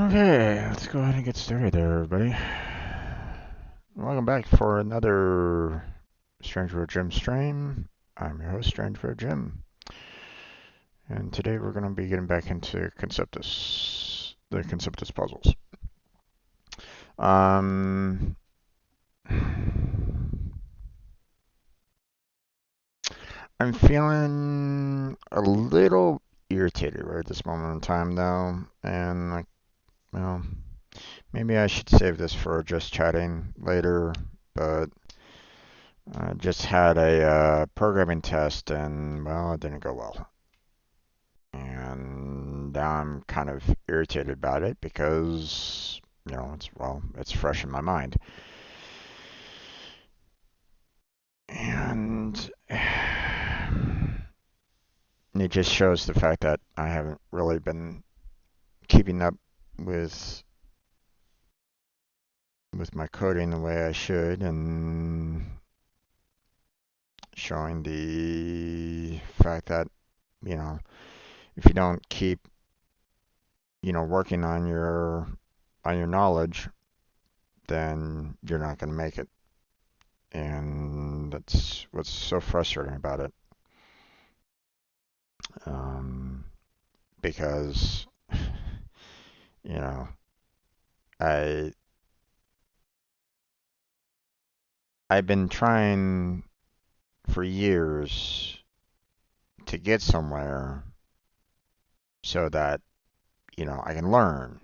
Okay, let's go ahead and get started there, everybody. Welcome back for another Strange Road Jim stream. I'm your host, Strange Road Jim, and today we're going to be getting back into Conceptis, the Conceptis puzzles. I'm feeling a little irritated right at this moment in time, though, and well, maybe I should save this for just chatting later, but I just had a programming test and, well, it didn't go well. And now I'm kind of irritated about it because, it's fresh in my mind. And it just shows the fact that I haven't really been keeping up with my coding the way I should, and showing the fact that, if you don't keep, working on your knowledge, then you're not going to make it. And that's what's so frustrating about it. Because, you know, I I've been trying for years to get somewhere so that, I can learn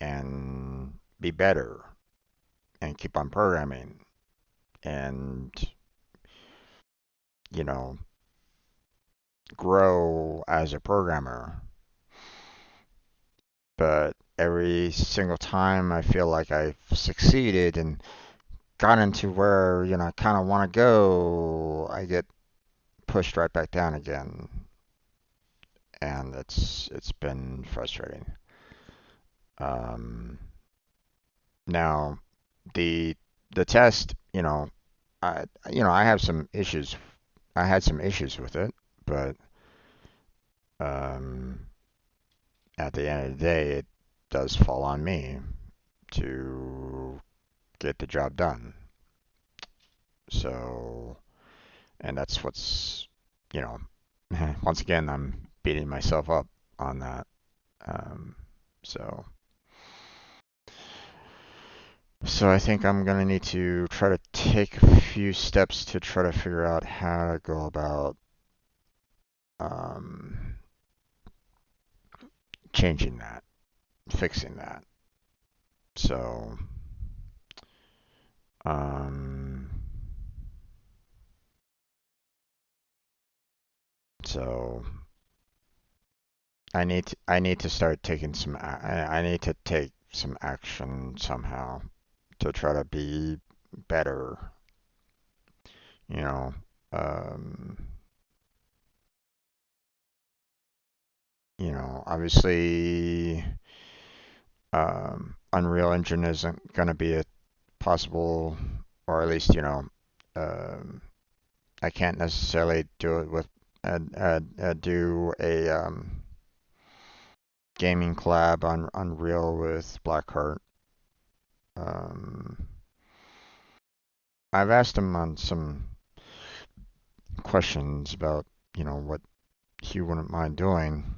and be better and keep on programming and, you know, grow as a programmer. But every single time I feel like I've succeeded and gotten to where, I kind of want to go, I get pushed right back down again. And it's been frustrating. Um, Now the test, I have some issues. I had some issues with it, but um, at the end of the day, it does fall on me to get the job done. So, and that's what's, you know, once again, I'm beating myself up on that. Um, so, so I think I'm gonna need to try to take a few steps to try to figure out how to go about um, changing that, fixing that. So, um, so I need to start taking I need to take some action somehow to try to be better. You know, um, obviously, Unreal Engine isn't going to be a possible, or at least, um, I can't necessarily do it with do a gaming collab on Unreal with Blackheart. Um, I've asked him on some questions about, what he wouldn't mind doing,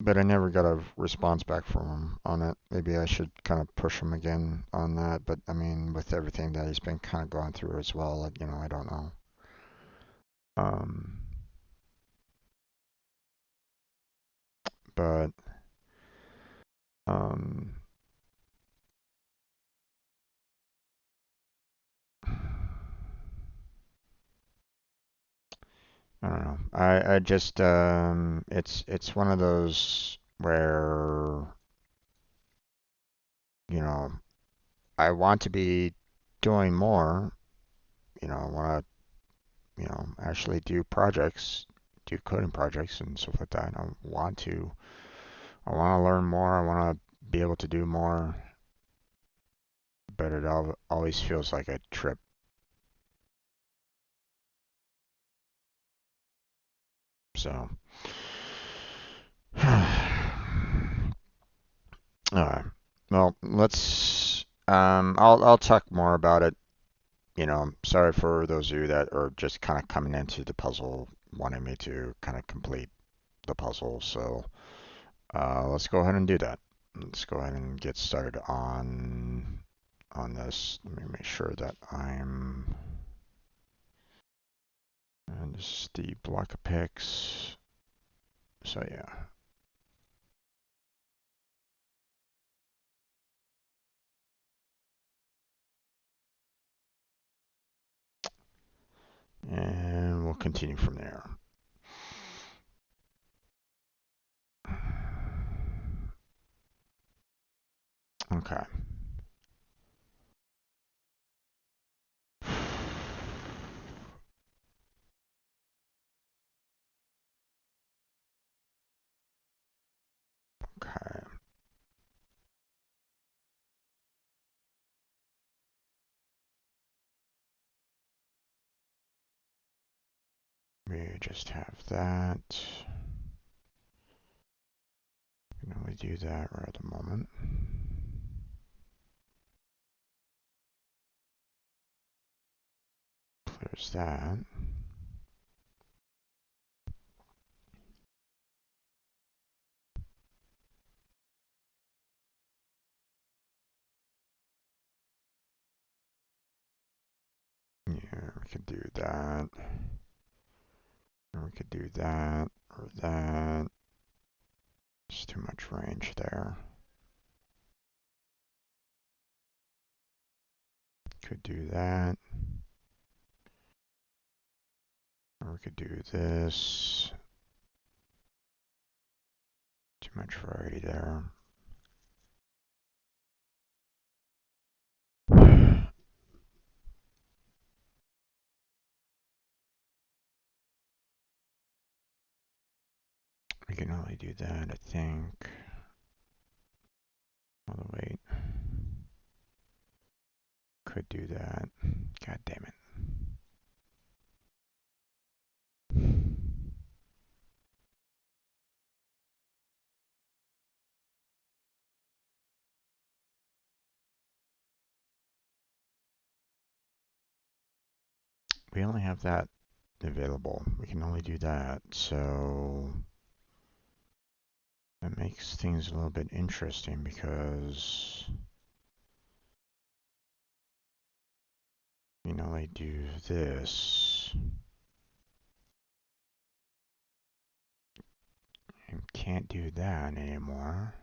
but I never got a response back from him on it. Maybe I should kind of push him again on that, but I mean, with everything that he's been kind of going through as well, like, I don't know. Um, but um, I don't know. I just it's one of those where, you know, I want to be doing more, I want to, actually do projects, do coding projects and stuff like that. I want to learn more. I want to be able to do more, but it always feels like a trip. So, All right. Well, I'll talk more about it. Sorry for those of you that are just kind of coming into the puzzle, wanting me to kind of complete the puzzle. So let's go ahead and do that. Let's go ahead and get started on this. Let me make sure that and this is the block of pics. So yeah. And we'll continue from there. Okay. Okay. We just have that. We can only do that right at the moment. Clears that. Yeah, we could do that. And we could do that or that. It's too much range there. Could do that. Or we could do this. Too much variety there. We can only do that, I think. Oh, wait. Could do that. God damn it. We only have that available. We can only do that. So that makes things a little bit interesting because we can only do this. And can't do that anymore.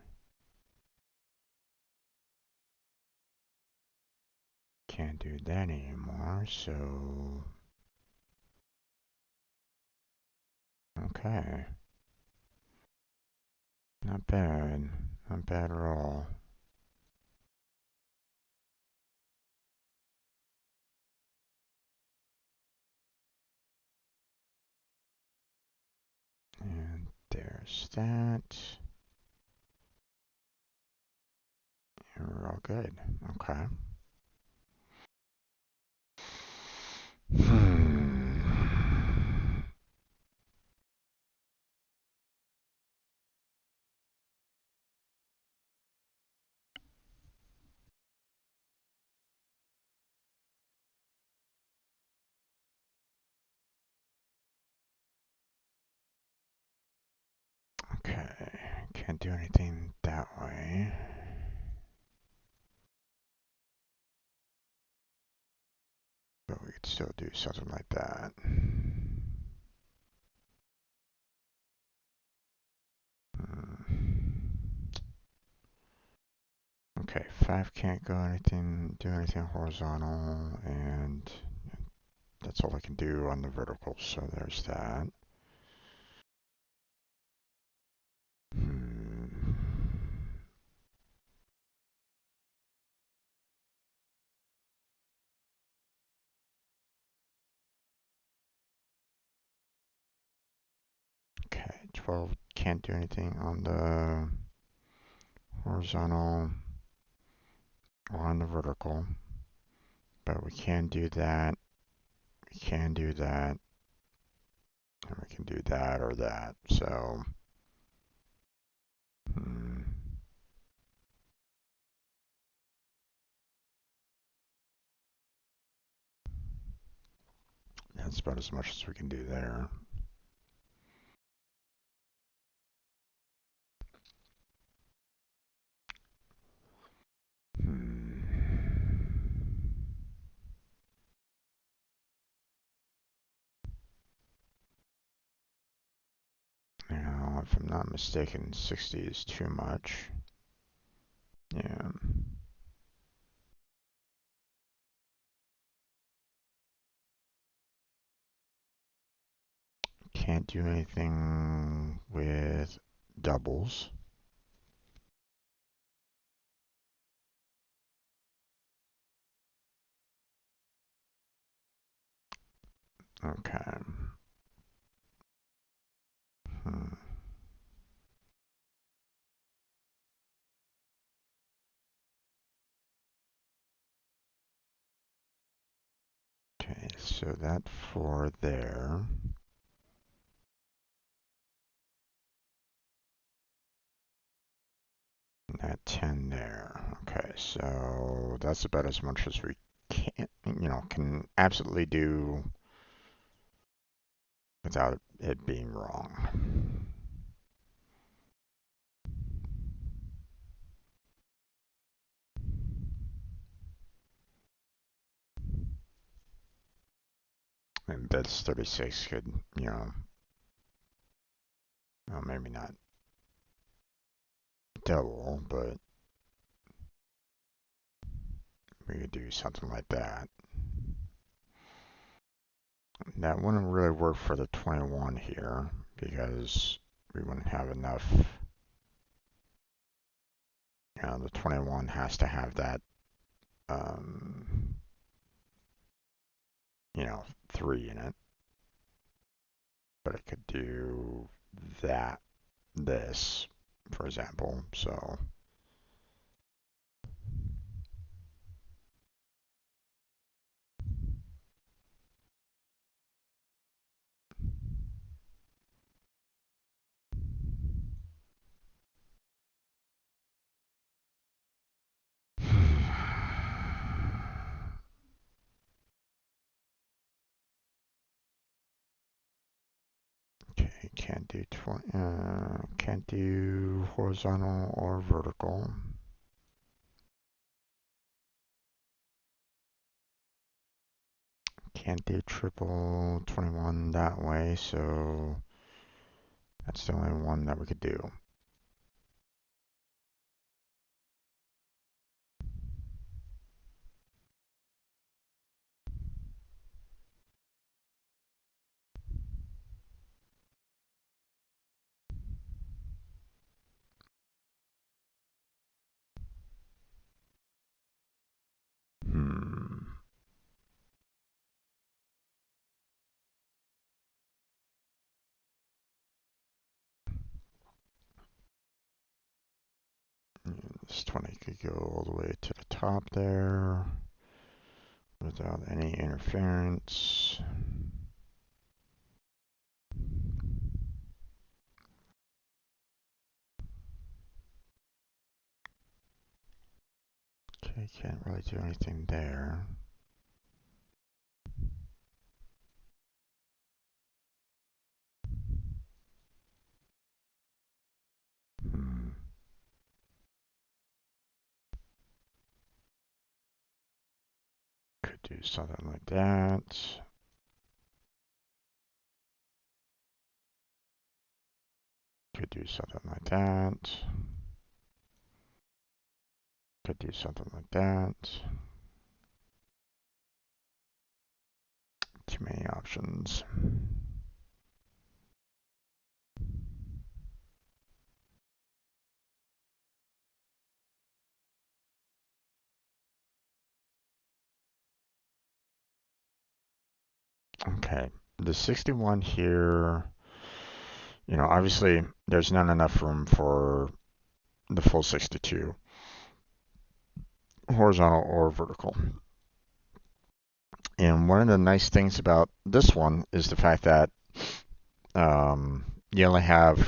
Can't do that anymore, so okay. Not bad. Not bad at all. And there's that. And we're all good. Okay. Hmm. Okay. Can't do anything that way. But we could still do something like that. Okay, 5 can't do anything horizontal, and that's all I can do on the vertical, so there's that. Hmm. Okay, 12 can't do anything on the horizontal or on the vertical, but we can do that, we can do that, and we can do that or that, so, hmm. that's about as much as we can do there. Now, if I'm not mistaken, 60 is too much. Yeah. Can't do anything with doubles. Okay. Hmm. Okay, so that 4 there. And that 10 there. Okay, so that's about as much as we can absolutely do without it being wrong. And that's 36 could, well, maybe not double, but we could do something like that. That wouldn't really work for the 21 here because we wouldn't have enough. The 21 has to have that, um, 3 in it. But it could do this, for example. So, okay, can't do horizontal or vertical. Can't do triple 21 that way, so that's the only one that we could do. Hmm. This 20 could go all the way to the top there without any interference. Okay, can't really do anything there. Hmm. Could do something like that. Could do something like that. Could do something like that. Too many options. Okay, the 61 here, obviously there's not enough room for the full 62, horizontal or vertical. And one of the nice things about this one is the fact that you only have,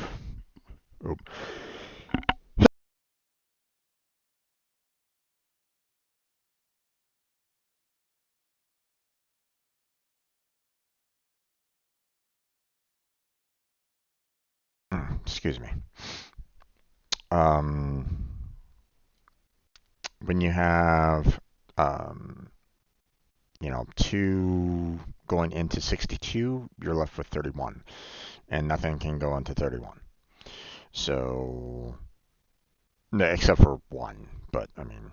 excuse me. Um, when you have, um, 2 going into 62, you're left with 31, and nothing can go into 31. So, except for 1, but I mean,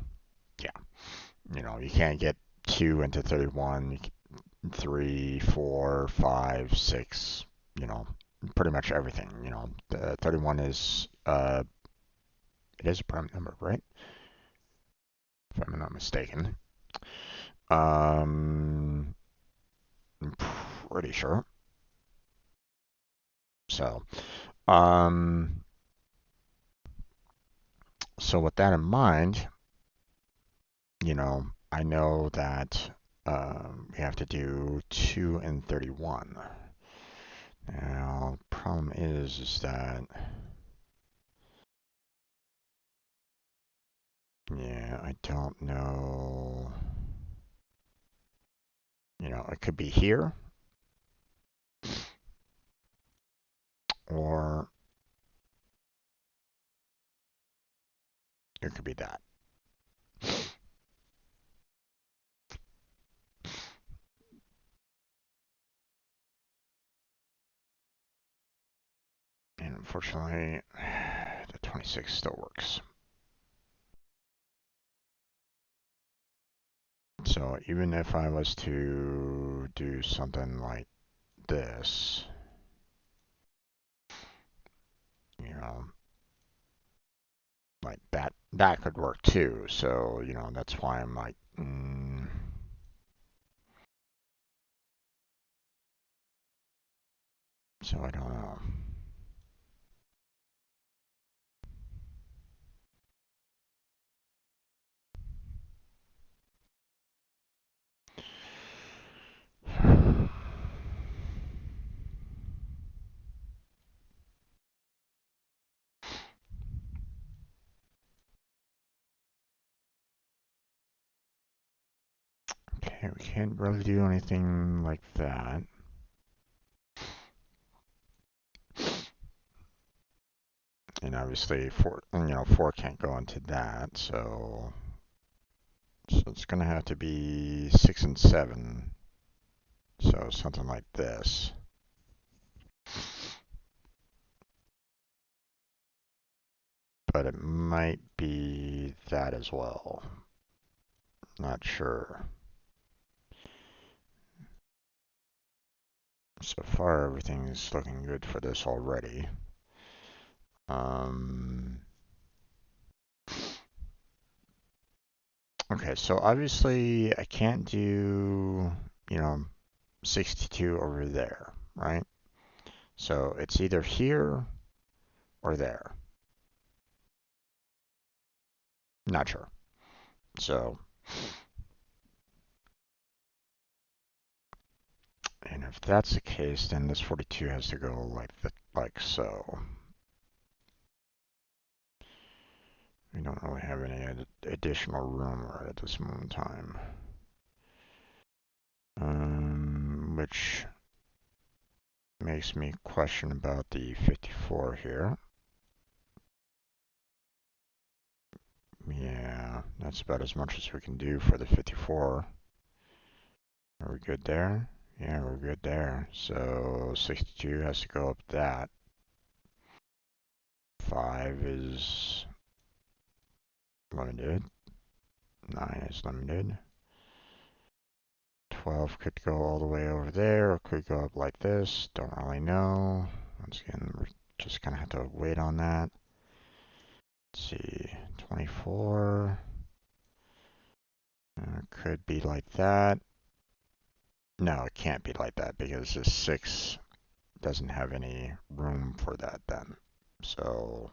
yeah, you can't get 2 into 31, 3, 4, 5, 6, pretty much everything. The 31 is, it is a prime number, right? If I'm not mistaken. I'm pretty sure. So, um, so with that in mind, I know that we have to do 2 and 31. Now, problem is that, yeah, I don't know. It could be here, or it could be that. And unfortunately, the 26 still works. So even if I was to do something like this, you know, like that could work too. So, that's why I'm like, so I don't know. Okay, we can't really do anything like that. And obviously 4 can't go into that, so it's gonna have to be 6 and 7. So something like this. But it might be that as well. Not sure. So far, everything's looking good for this already. Okay, so obviously I can't do, you know, 62 over there, right? So it's either here or there. Not sure. So, and if that's the case, then this 42 has to go like so. We don't really have any additional room right at this moment in time. Which makes me question about the 54 here. Yeah, that's about as much as we can do for the 54. Are we good there? Yeah, we're good there. So 62 has to go up that. 5 is limited. 9 is limited. 12 could go all the way over there, or could go up like this. Don't really know. Once again, we're just gonna have to wait on that. Let's see, 24. Could be like that. No, it can't be like that because this 6 doesn't have any room for that then. So,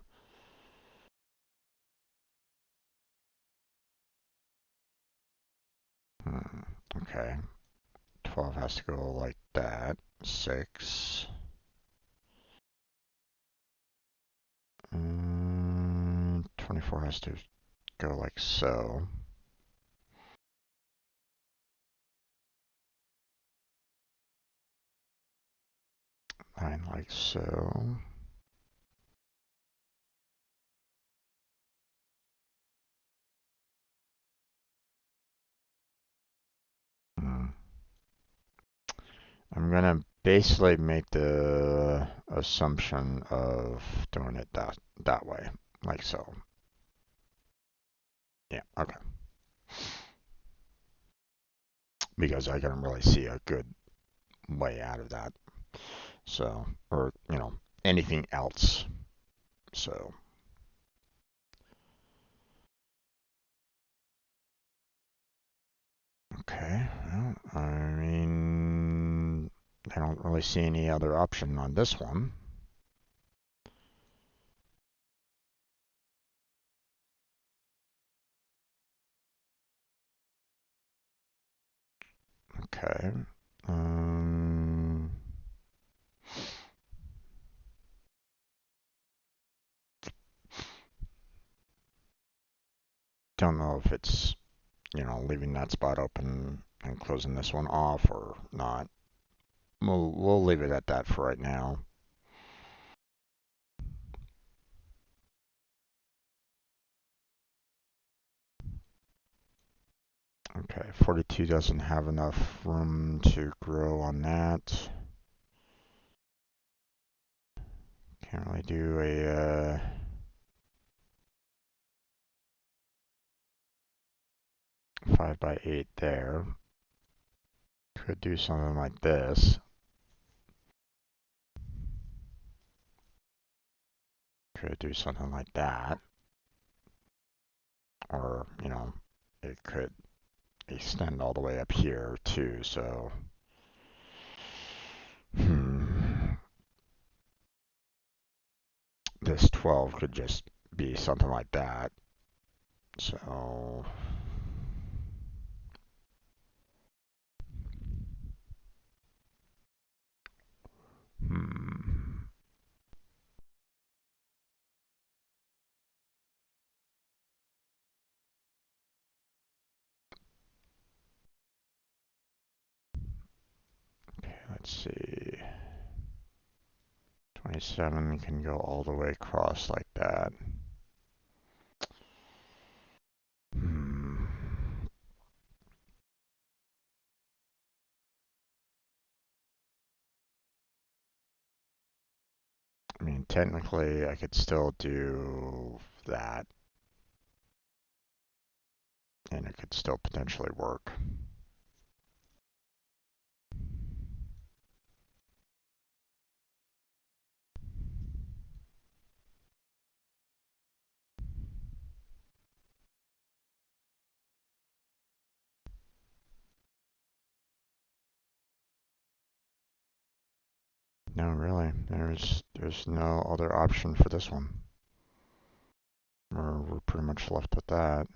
okay. 12 has to go like that. 6. 24 has to go like so. 9 like so. I'm gonna basically make the assumption of doing it that way, like so. Yeah, okay. Because I couldn't really see a good way out of that. So, or, anything else. So, okay. Well, I mean, I don't really see any other option on this one. Okay. Um, don't know if it's, leaving that spot open and closing this one off or not. We'll leave it at that for right now. Okay, 42 doesn't have enough room to grow on that. Can't really do a 5 by 8 there. Could do something like this. Could do something like that. Or, it could extend all the way up here too, so. This 12 could just be something like that. So. Hmm. Okay, let's see. 27 can go all the way across like that. Hmm. I mean, technically, I could still do that, and it could still potentially work. No, really, there's no other option for this one. We're pretty much left with that.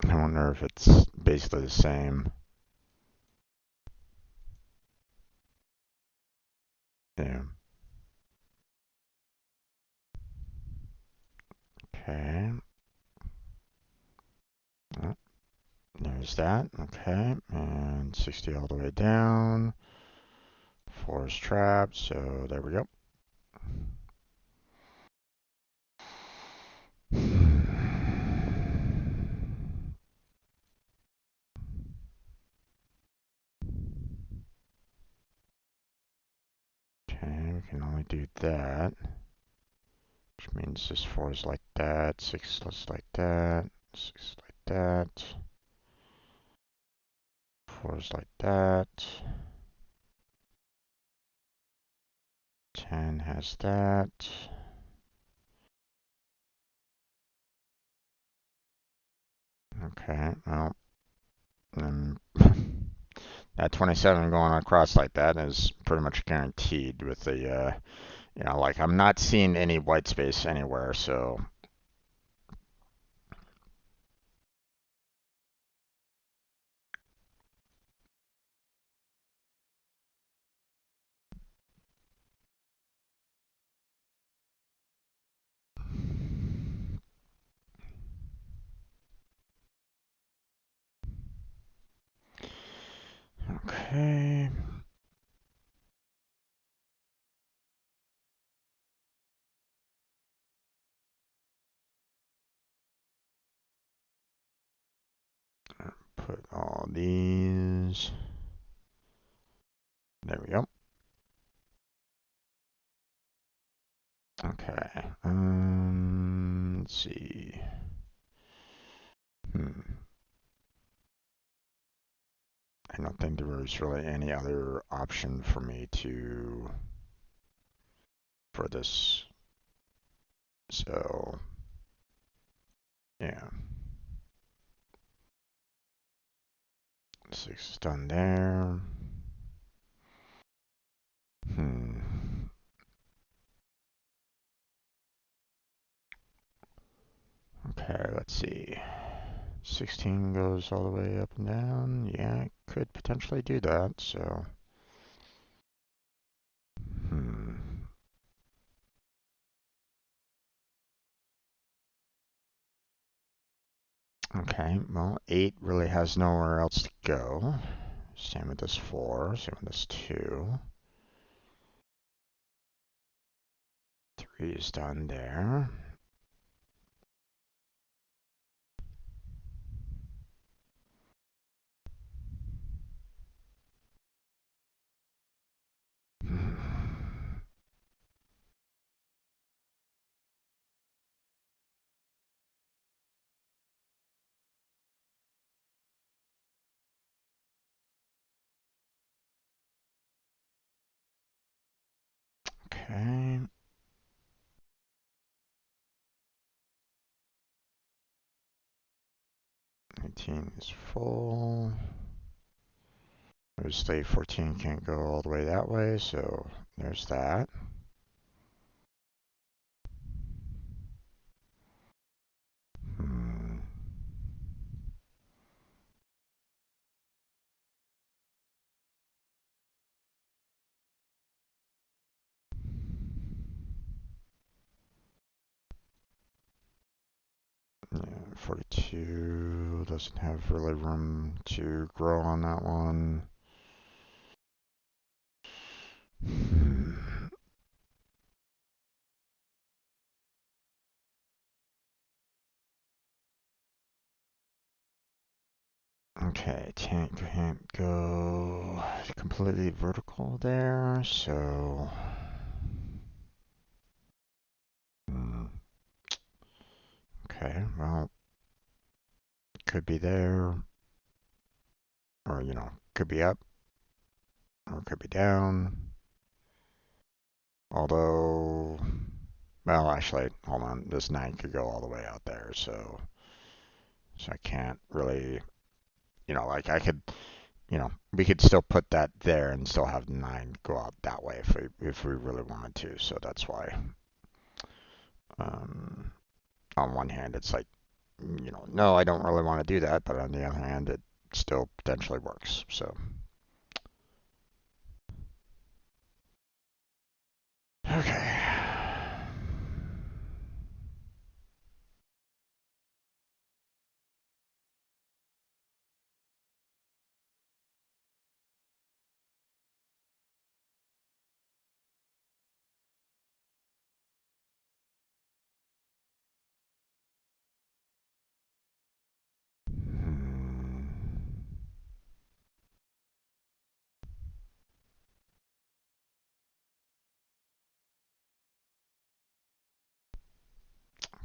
I wonder if it's basically the same. Yeah. Okay. Oh, there's that. Okay. And 60 all the way down. 4 is trapped, so there we go. Okay, we can only do that. Which means this 4 is like that, 6 is like that, 6 like that, 4 is like that, 10 has that. Okay, well, that 27 going across like that is pretty much guaranteed with the, like I'm not seeing any white space anywhere, so. Okay. put all these. There we go. Okay. Let's see. I don't think there was really any other option for me for this. So, yeah. 6 is done there. Okay, let's see. 16 goes all the way up and down. Yeah, it could potentially do that, so. Okay, well, 8 really has nowhere else to go. Same with this 4, same with this 2. 3 is done there. Okay. 19 is full. Obviously 14 can't go all the way that way, so there's that. Yeah, 42 doesn't have really room to grow on that one. Okay, can't go completely vertical there, so. Okay, well, could be there, or, could be up, or could be down. Although, well, actually, hold on, this 9 could go all the way out there, so I can't really, like I could, we could still put that there and still have 9 go out that way if we really wanted to. So that's why, on one hand, it's like, no, I don't really want to do that, but on the other hand, it still potentially works. So, okay.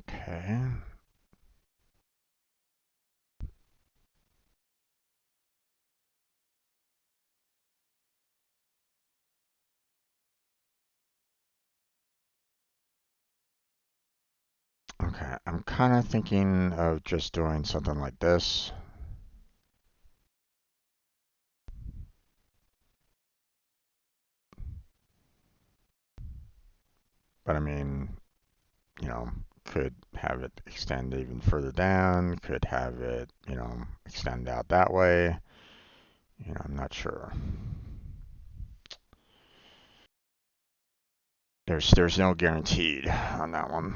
Okay. Okay, I'm kind of thinking of just doing something like this. But I mean, could have it extend even further down, could have it, extend out that way. I'm not sure. There's no guaranteed on that one.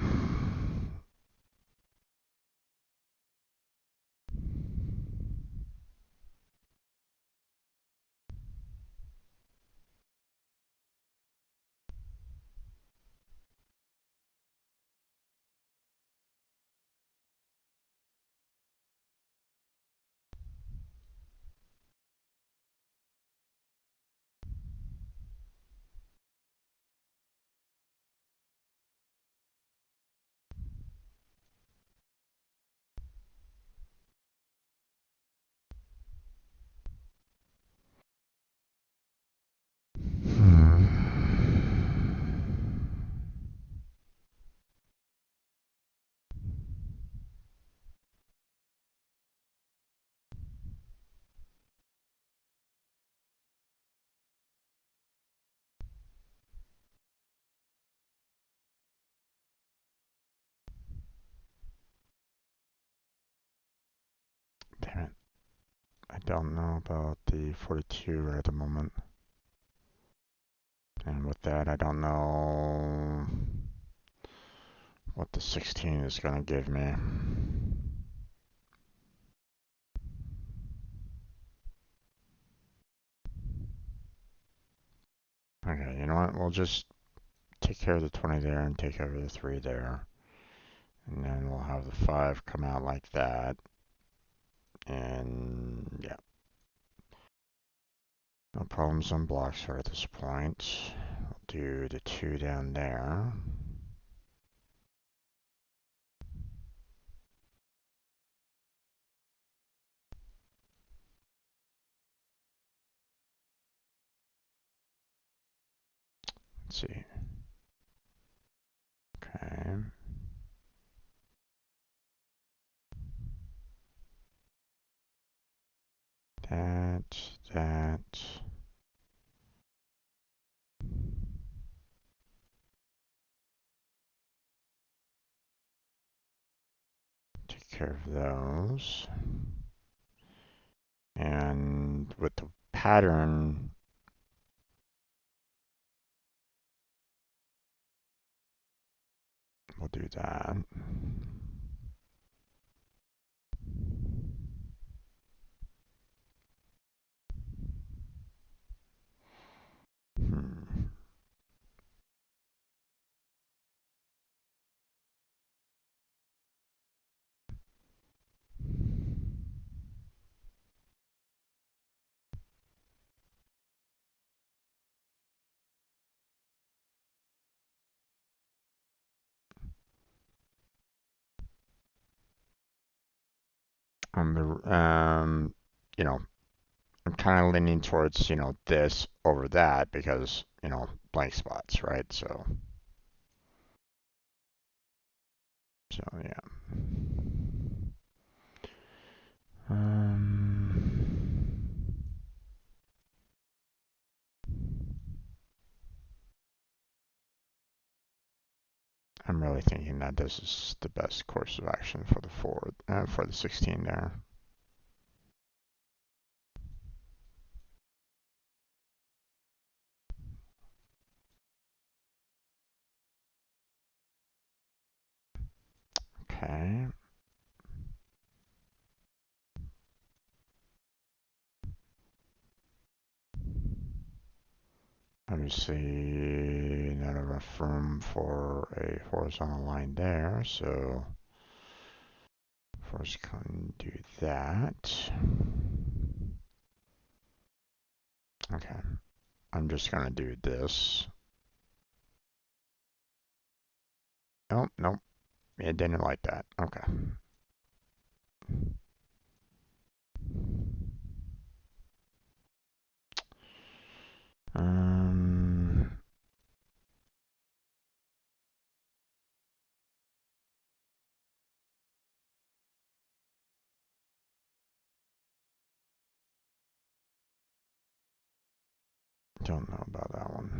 don't know about the 42 right at the moment. And with that, I don't know what the 16 is going to give me. Okay, you know what? We'll just take care of the 20 there and take care of the 3 there. And then we'll have the 5 come out like that. And yeah. No problems on blocks here at this point. We'll do the 2 down there. Let's see. Okay. That. Take care of those. And with the pattern, we'll do that. You know, I'm kind of leaning towards, this over that because, blank spots, right? So yeah. I'm really thinking that this is the best course of action for the forward, for the 16 there. Okay. Obviously, not enough room for a horizontal line there, so first can do that. Okay, I'm just gonna do this. Oh, nope, it didn't like that. Okay. Um, don't know about that one.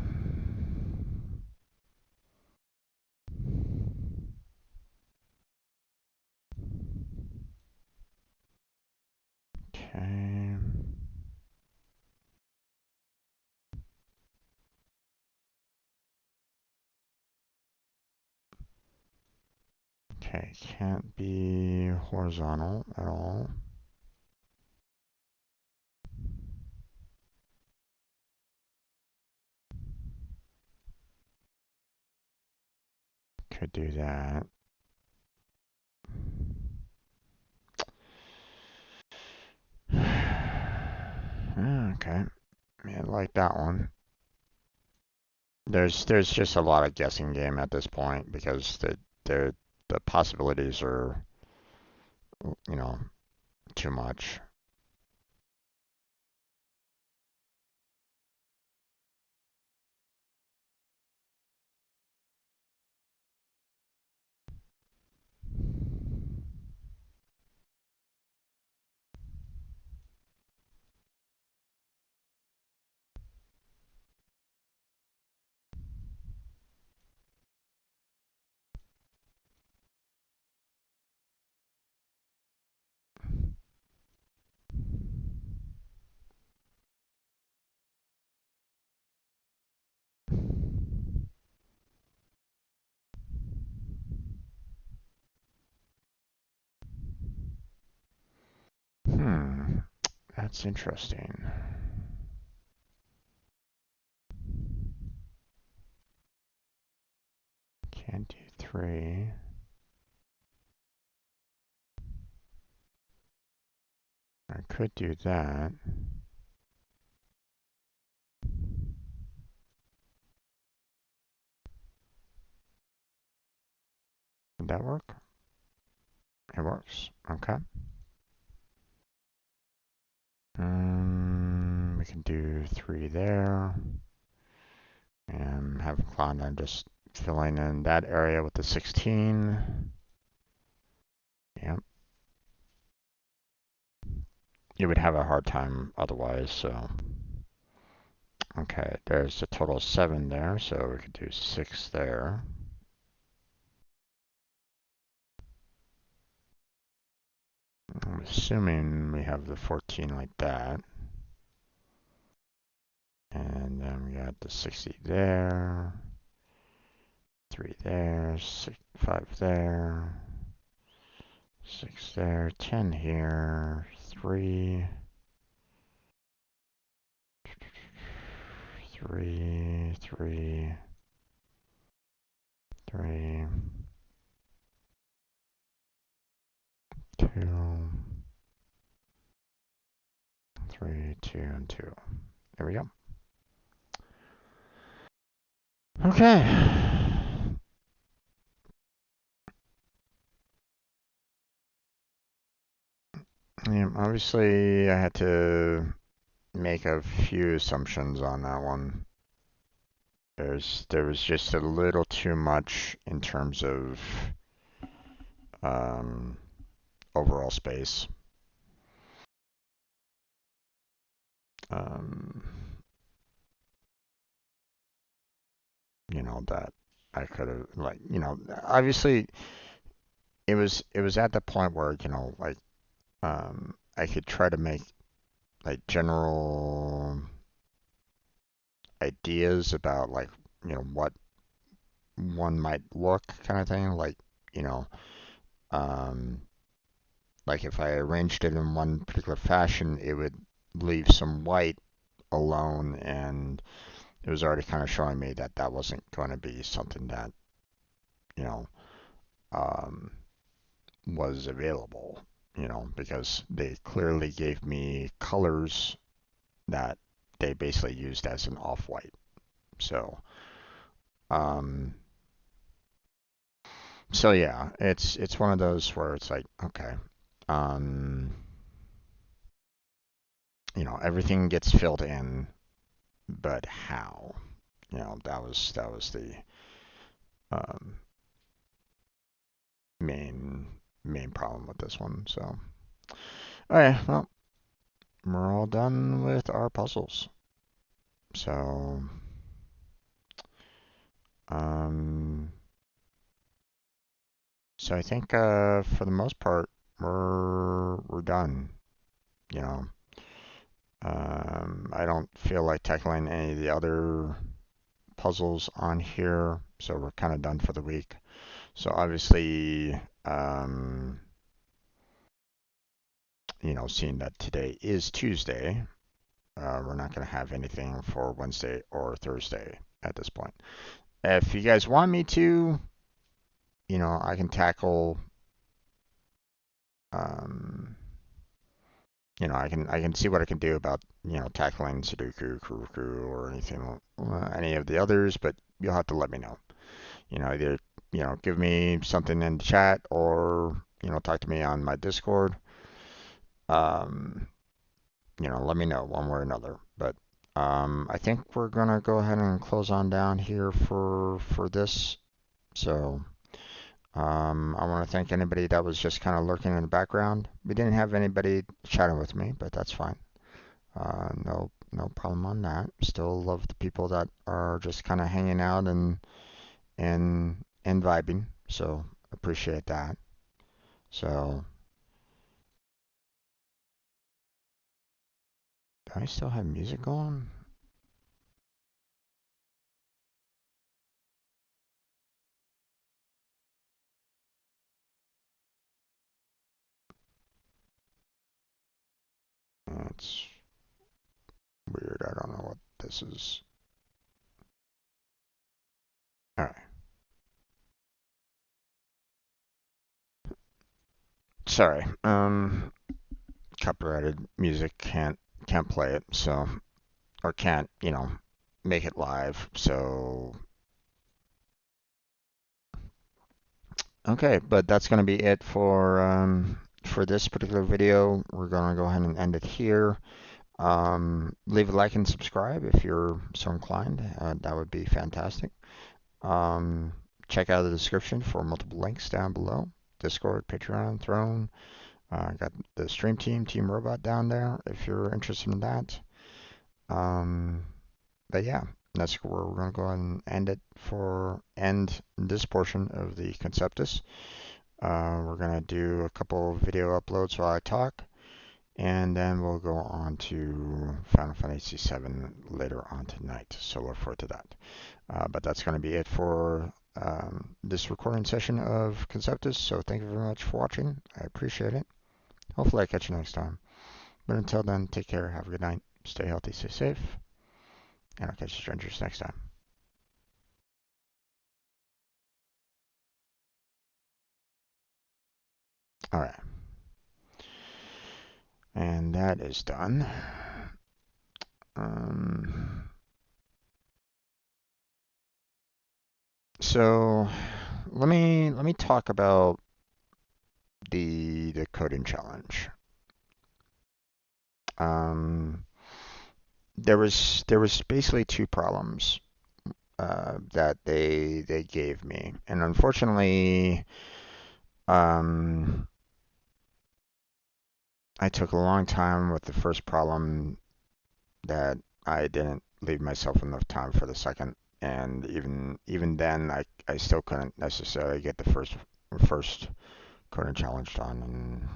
Okay. Okay, can't be horizontal at all. Could do that. Okay, yeah, like that one. There's just a lot of guessing game at this point because the possibilities are, you know, too much. That's interesting. Can't do 3. I could do that. Would that work? It works. Okay. We can do 3 there. And have Klondike just filling in that area with the 16. Yep. You would have a hard time otherwise, so. Okay, there's a total of 7 there, so we could do 6 there. I'm assuming we have the 14 like that. And then we got the 60 there. 3 there, 5 there. 6 there, 10 here. 3. 3, 3, 3, 2, 3, 2, and 2. There we go. Okay. Yeah, obviously, I had to make a few assumptions on that one. There was just a little too much in terms of um, overall space. Um, you know, that I could have, like, you know, obviously it was at the point where, you know, like I could try to make like general ideas about like, you know, what one might look kind of thing, like, you know, um like if I arranged it in one particular fashion, it would leave some white alone, and it was already kind of showing me that that wasn't going to be something that, you know, um, was available, you know, because they clearly gave me colors that they basically used as an off-white. So, um, so yeah, it's one of those where it's like, okay, um, you know, everything gets filled in, but how? You know, that was the um, main main problem with this one. So, okay, well, we're all done with our puzzles. So, um, so I think for the most part we're done. You know, I don't feel like tackling any of the other puzzles on here, so we're kind of done for the week. So obviously, you know, seeing that today is Tuesday, we're not going to have anything for Wednesday or Thursday at this point. If you guys want me to, you know, I can tackle, um, you know, I can see what I can do about, you know, tackling Sudoku, Kuruku, or anything, any of the others, but you'll have to let me know. You know, either, you know, give me something in the chat or, you know, talk to me on my Discord. Um, you know, let me know one way or another. But I think we're gonna go ahead and close on down here for this. So I want to thank anybody that was just kind of lurking in the background. We didn't have anybody chatting with me, but that's fine. No problem on that. Still love the people that are just kind of hanging out and vibing. So appreciate that. So do I still have music going? weird. I don't know what this is. All right. Sorry. Copyrighted music can't play it, so or can't, make it live. So okay, but that's gonna be it for this particular video. We're gonna go ahead and end it here. Leave a like and subscribe if you're so inclined. That would be fantastic. Um, Check out the description for multiple links down below. Discord, Patreon, Throne. Got the stream team, Team Robot down there if you're interested in that. Um, but yeah, that's where we're gonna go ahead and end this portion of the Conceptus. We're gonna do a couple video uploads while I talk, and then we'll go on to Final Fantasy VII later on tonight. So look forward to that. But that's going to be it for this recording session of Conceptus. So thank you very much for watching. I appreciate it. Hopefully I catch you next time. But until then, take care. Have a good night. Stay healthy, stay safe. And I'll catch you strangers next time. All right. And that is done. So let me talk about the coding challenge. There was basically two problems that they gave me, and unfortunately, I took a long time with the first problem that I didn't leave myself enough time for the second, and even then, I still couldn't necessarily get the first coding challenge done,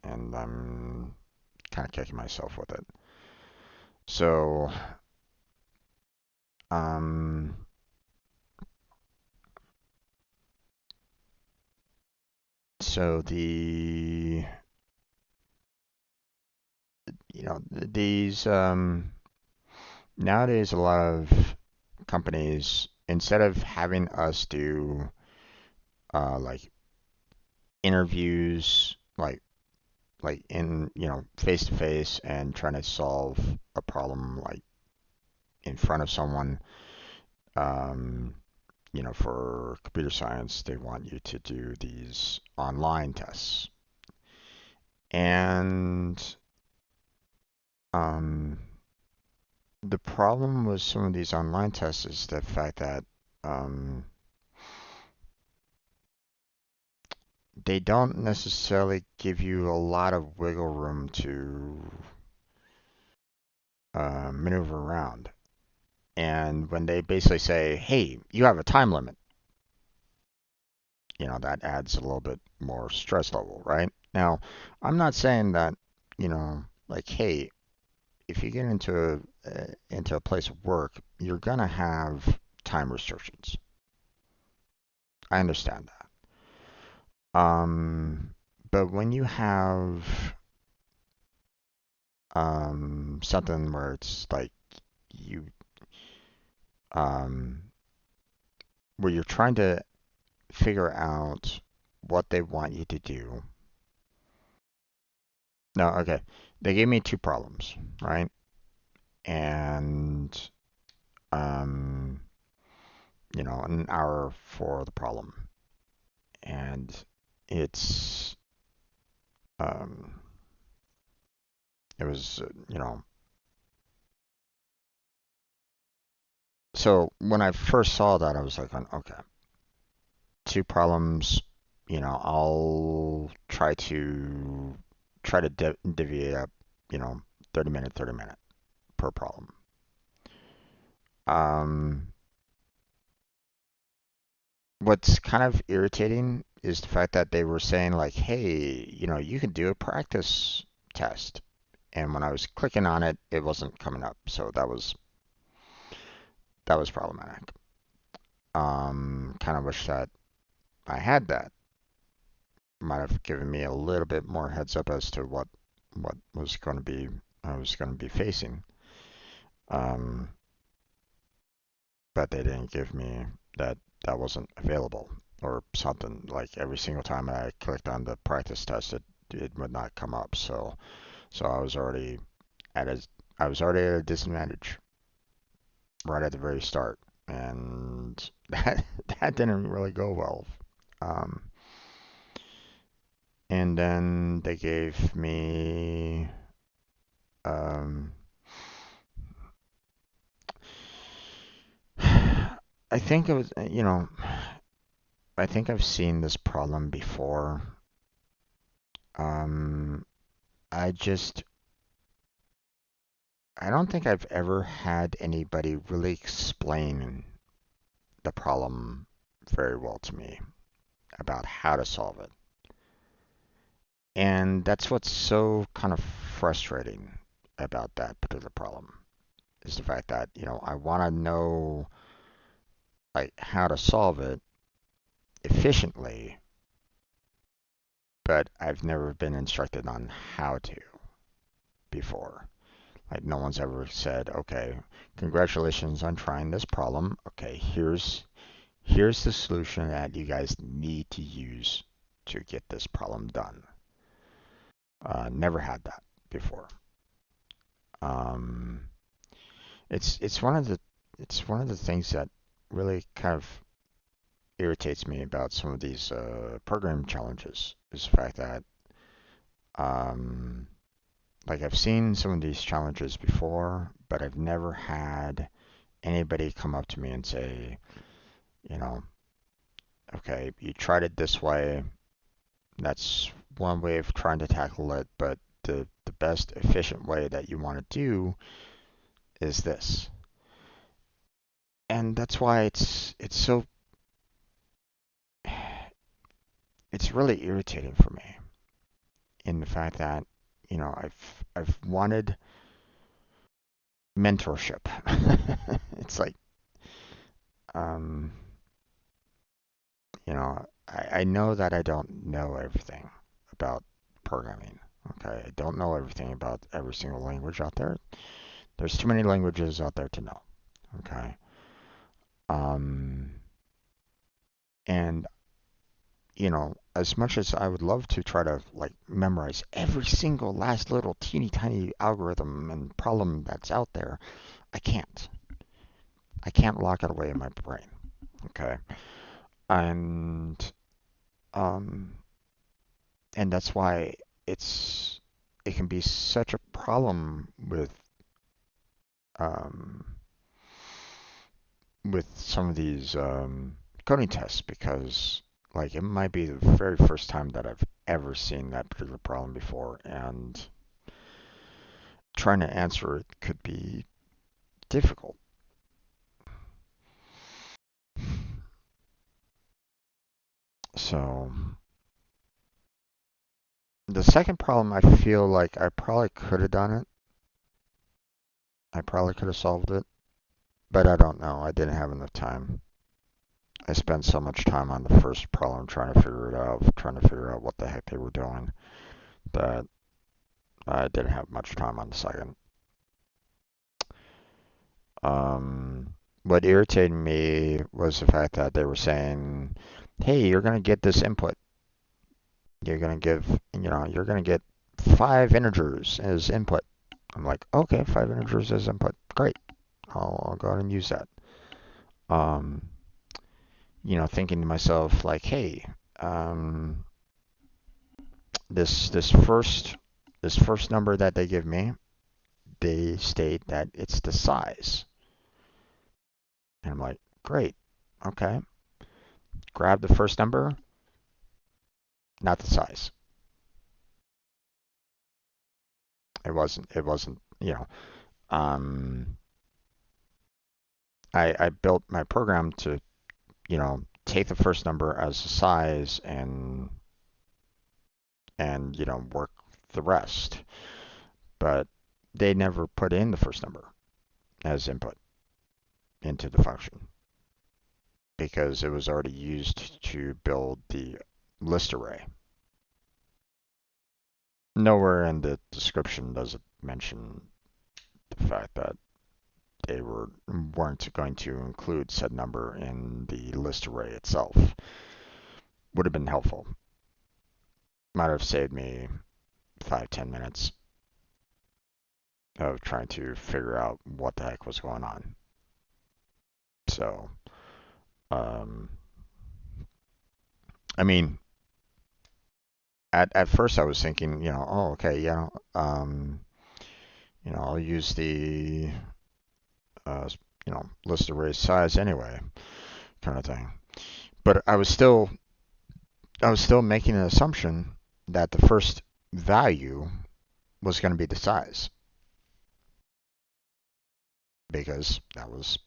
and I'm kind of kicking myself with it. So, um, so these nowadays a lot of companies, instead of having us do like interviews, like in face to face and trying to solve a problem like in front of someone, um, for computer science, they want you to do these online tests. And um, the problem with some of these online tests is the fact that they don't necessarily give you a lot of wiggle room to maneuver around. And when they basically say, hey, you have a time limit, that adds a little bit more stress level, right? Now, I'm not saying that, like, hey, if you get into a place of work, you're gonna have time restrictions. I understand that. But when you have something where it's like you um, where you're trying to figure out what they want you to do. No, okay. They gave me two problems, right? And um, an hour for the problem. And it's um it was so when I first saw that I was like, okay, two problems, I'll try to divvy it up, 30 minute per problem. Um, what's kind of irritating is the fact that they were saying like, hey, you can do a practice test. And when I was clicking on it, it wasn't coming up. So that was problematic. Kind of wish that I had that. Might have given me a little bit more heads up as to what was going to be I was going to be facing. Um, but they didn't give me that that wasn't available or something. Like every single time I clicked on the practice test, it would not come up. So at a I was already at a disadvantage right at the very start, and that didn't really go well. Um, and then they gave me um, I think it was I think I've seen this problem before. Um, I just I don't think I've ever had anybody really explain the problem very well to me about how to solve it. And that's what's so kind of frustrating about that particular problem is the fact that, I want to know like how to solve it efficiently, but I've never been instructed on how to before. Like no one's ever said, okay, congratulations on trying this problem. Okay, here's the solution that you guys need to use to get this problem done. Never had that before. Um, it's one of the things that really kind of irritates me about some of these program challenges is the fact that um, like I've seen some of these challenges before, but I've never had anybody come up to me and say, you know, okay, you tried it this way. That's one way of trying to tackle it, but the best efficient way that you want to do is this. And that's why it's really irritating for me in the fact that, I've wanted mentorship. It's like, um, I know that I don't know everything about programming. Okay, I don't know everything about every single language out there. There's too many languages out there to know. Okay. Um, and as much as I would love to try to like memorize every single last little teeny tiny algorithm and problem that's out there, I can't. I can't lock it away in my brain. Okay. And um and that's why it can be such a problem um with some of these coding tests because like it might be the very first time that I've ever seen that particular problem before, and trying to answer it could be difficult. So the second problem, I feel like I probably could have done it. I probably could have solved it, but I don't know. I didn't have enough time. I spent so much time on the first problem trying to figure it out, trying to figure out what the heck they were doing, that I didn't have much time on the second. What irritated me was the fact that they were saying, "Hey, you're gonna get this input. You're gonna get 5 integers as input." I'm like, okay, 5 integers as input, great. I'll go ahead and use that. Um, thinking to myself like, hey, um, this first number that they give me, they state that it's the size, and I'm like, great, okay. Grab the first number, not the size. It wasn't. Um, I built my program to take the first number as the size and work the rest. But they never put in the first number as input into the function because it was already used to build the list array. Nowhere in the description does it mention the fact that they weren't going to include said number in the list array itself. Would have been helpful. Might have saved me 5-10 minutes of trying to figure out what the heck was going on. So, um, I mean, at first I was thinking, oh, okay, I'll use the, uh, list array size anyway, kind of thing. But I was still making an assumption that the first value was going to be the size because that was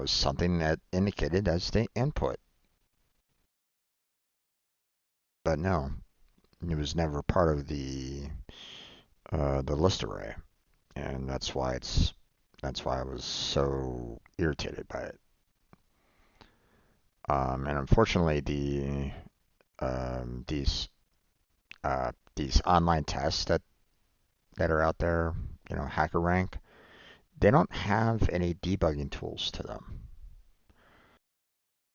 something that indicated as the input. But no, it was never part of the list array, and that's why I was so irritated by it. And unfortunately, these these online tests that are out there, HackerRank, they don't have any debugging tools to them.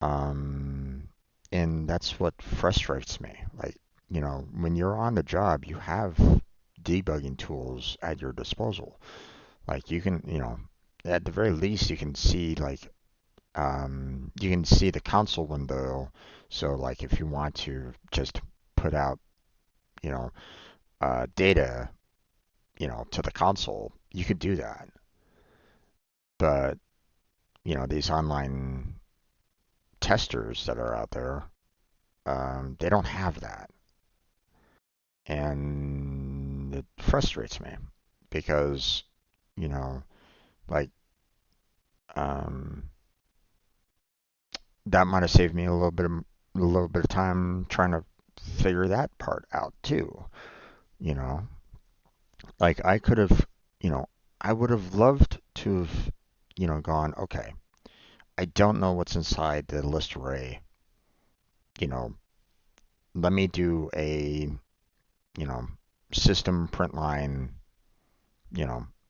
Um, and that's what frustrates me. Like, when you're on the job, you have debugging tools at your disposal. Like you can, at the very least, you can see the console window. So like if you want to just put out, you know, data, to the console, you could do that. But, these online testers that are out there, they don't have that. And it frustrates me because, you know, like, um, that might have saved me a little bit of time trying to figure that part out too. You know, like I could have, you know, I would have loved to have, gone, okay, I don't know what's inside the list array. You know, let me do a, you know, system print line,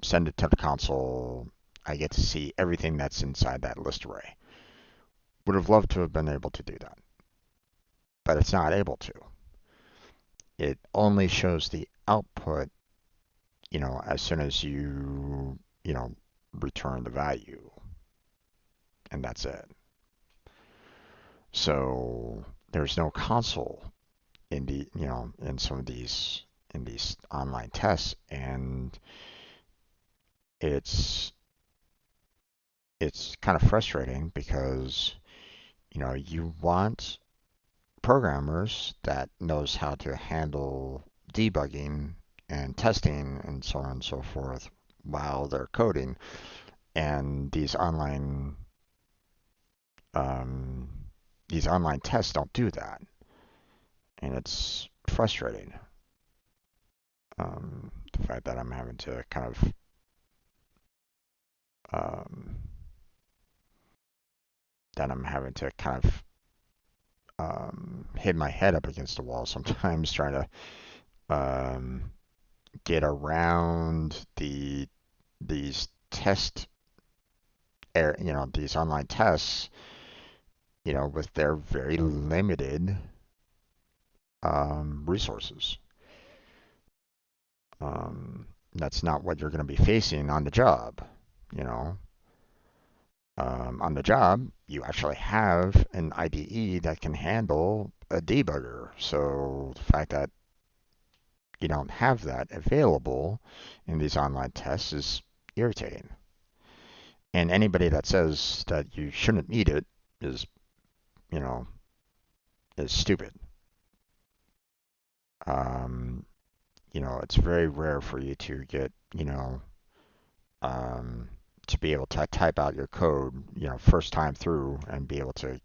send it to the console. I get to see everything that's inside that list array. Would have loved to have been able to do that, but it's not able to. It only shows the output, as soon as you return the value, and that's it. So there's no console in some of these online tests, and it's it's kind of frustrating because you want programmers that knows how to handle debugging and testing and so on and so forth while they're coding, and um, these online tests don't do that, and it's frustrating. The fact that I'm having to kind of um, hit my head up against the wall sometimes trying to get around these these online tests, with their very limited resources. That's not what you're going to be facing on the job. You know, on the job, you actually have an IDE that can handle a debugger. So the fact that you don't have that available in these online tests is irritating. And anybody that says that you shouldn't need it is, you know, is stupid. Um, it's very rare for you to get, um, to be able to type out your code, first time through and be able to,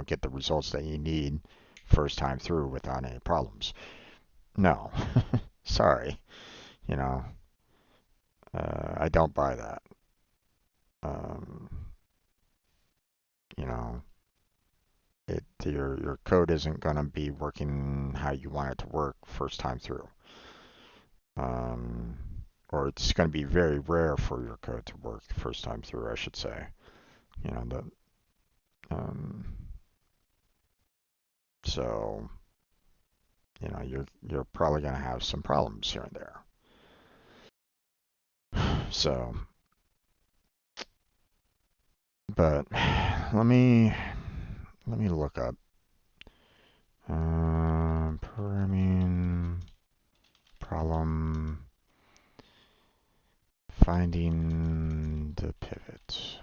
get the results that you need first time through without any problems. No, sorry, you know, I don't buy that. Um, you know, your code isn't gonna be working how you want it to work first time through. Um, or it's going to be very rare for your code to work the first time through, I should say. You know, um, so you're probably going to have some problems here and there. So, but let me look up programming problem finding the pivot.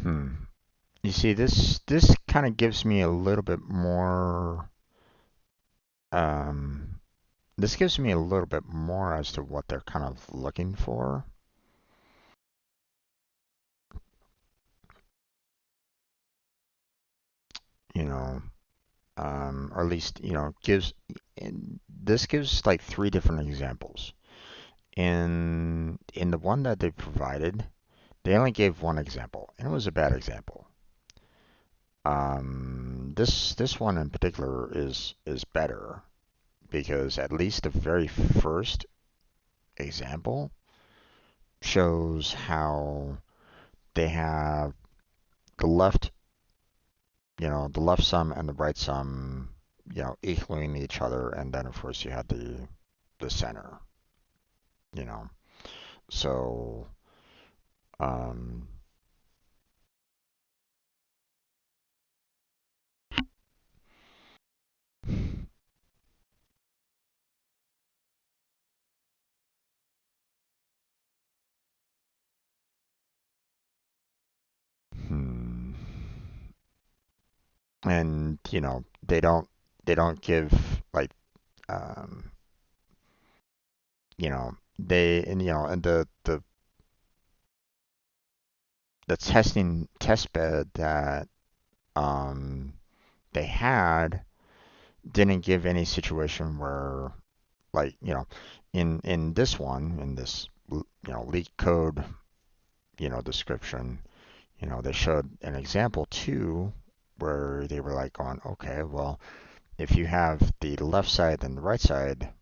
Hmm. You see, this kind of gives me a little bit more. Um, this gives me a little bit more as to what they're kind of looking for. You know, or at least gives. And this gives like three different examples. In the one that they provided, they only gave one example, and it was a bad example. This one in particular is better because at least the very first example shows how they have the left, the left sum and the right sum, equaling each other, and then of course you have the center, you know. So, um, hmm. And they don't give like um, they and the testing test bed that um they had didn't give any situation where like in this one in this leak code description, they showed an example too where they were like going, okay, well, if you have the left side and the right side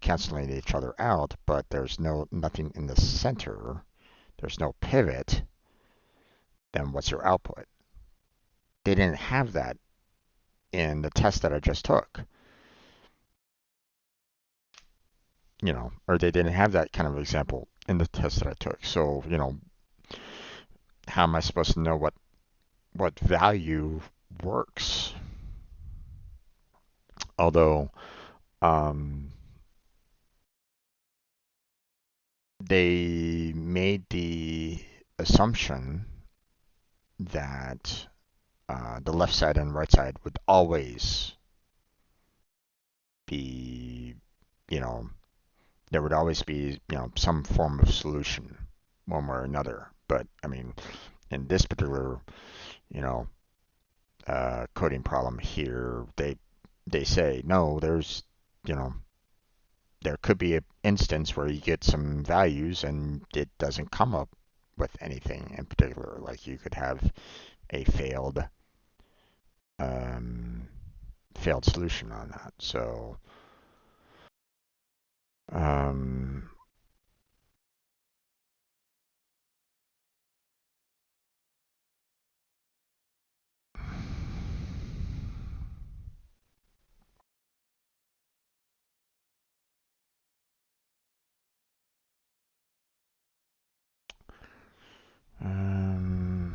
canceling each other out, but there's nothing in the center, there's no pivot, then what's your output? They didn't have that in the test that I just took, or they didn't have that kind of example in the test that I took. So, how am I supposed to know what value works? Although um, they made the assumption that the left side and right side would always be, you know, there would always be, some form of solution one way or another. But I mean, in this particular, you know, coding problem here, they say no. There's, you know, there could be an instance where you get some values and it doesn't come up with anything in particular. Like you could have a um, failed solution on that. So um, um,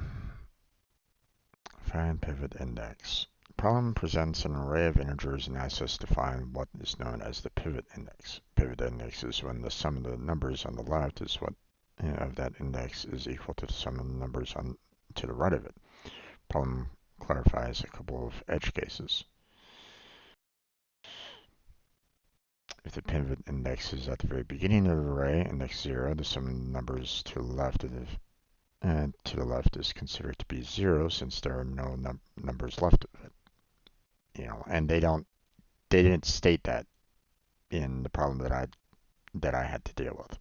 find pivot index. Problem presents an array of integers and asks us to find what is known as the pivot index. Pivot index is when the sum of the numbers on the left is what of that index is equal to the sum of the numbers on to the right of it. Problem clarifies a couple of edge cases. If the pivot index is at the very beginning of the array, index 0, the sum of the numbers to the left is considered to be 0 since there are no numbers left of it. And they didn't state that in the problem that I had to deal with.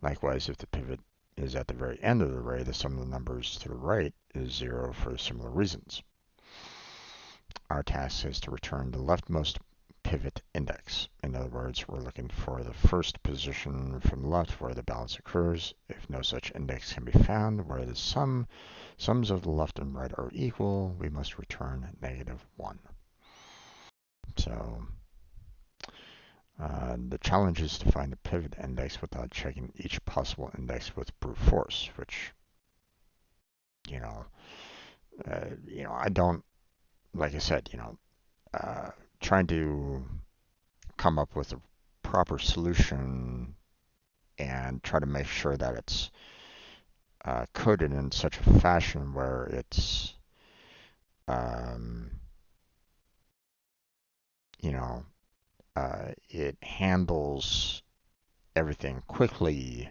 Likewise, if the pivot is at the very end of the array, the sum of the numbers to the right is 0 for similar reasons. Our task is to return the leftmost pivot index. In other words, we're looking for the first position from the left where the balance occurs. If no such index can be found where the sums of the left and right are equal, we must return -1. So the challenge is to find the pivot index without checking each possible index with brute force, which, you know, I don't, like I said, trying to come up with a proper solution and try to make sure that it's coded in such a fashion where it's, um, you know, it handles everything quickly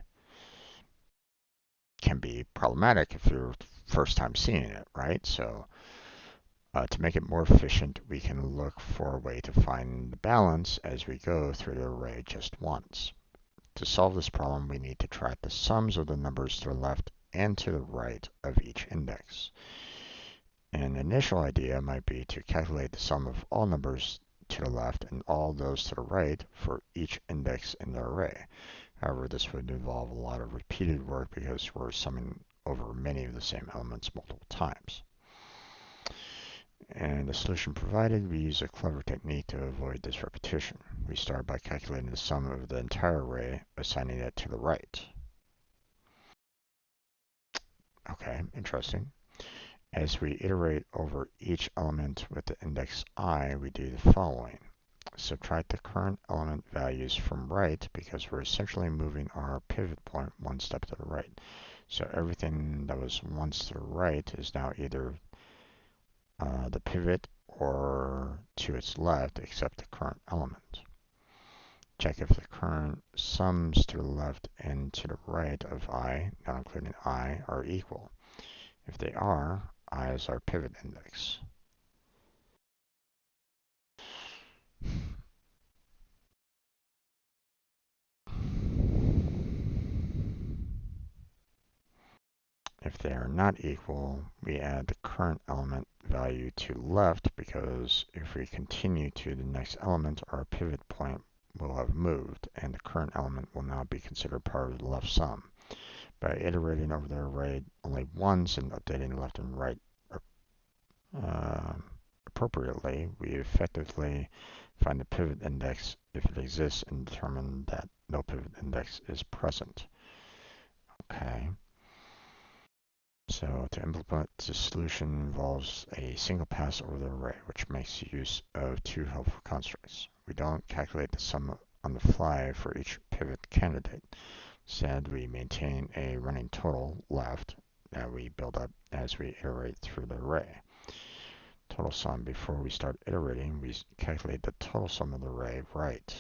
can be problematic if you're first time seeing it, right? So to make it more efficient, we can look for a way to find the balance as we go through the array just once. To solve this problem, we need to track the sums of the numbers to the left and to the right of each index. An initial idea might be to calculate the sum of all numbers to the left and all those to the right for each index in the array. However, this would involve a lot of repeated work because we're summing over many of the same elements multiple times. And the solution provided, we use a clever technique to avoid this repetition. We start by calculating the sum of the entire array, assigning it to the right. Okay, interesting. As we iterate over each element with the index I, we do the following. Subtract the current element values from right because we're essentially moving our pivot point one step to the right. So everything that was once to the right is now either the pivot or to its left except the current element. Check if the current sums to the left and to the right of I, not including I, are equal. If they are, I is our pivot index. If they are not equal, we add the current element value to left because if we continue to the next element, our pivot point will have moved and the current element will now be considered part of the left sum. By iterating over the array only once and updating left and right appropriately, we effectively find the pivot index if it exists and determine that no pivot index is present. Okay. So to implement the solution involves a single pass over the array, which makes use of two helpful constructs. We don't calculate the sum on the fly for each pivot candidate. Instead, we maintain a running total left that we build up as we iterate through the array. Total sum, before we start iterating, we calculate the total sum of the array right.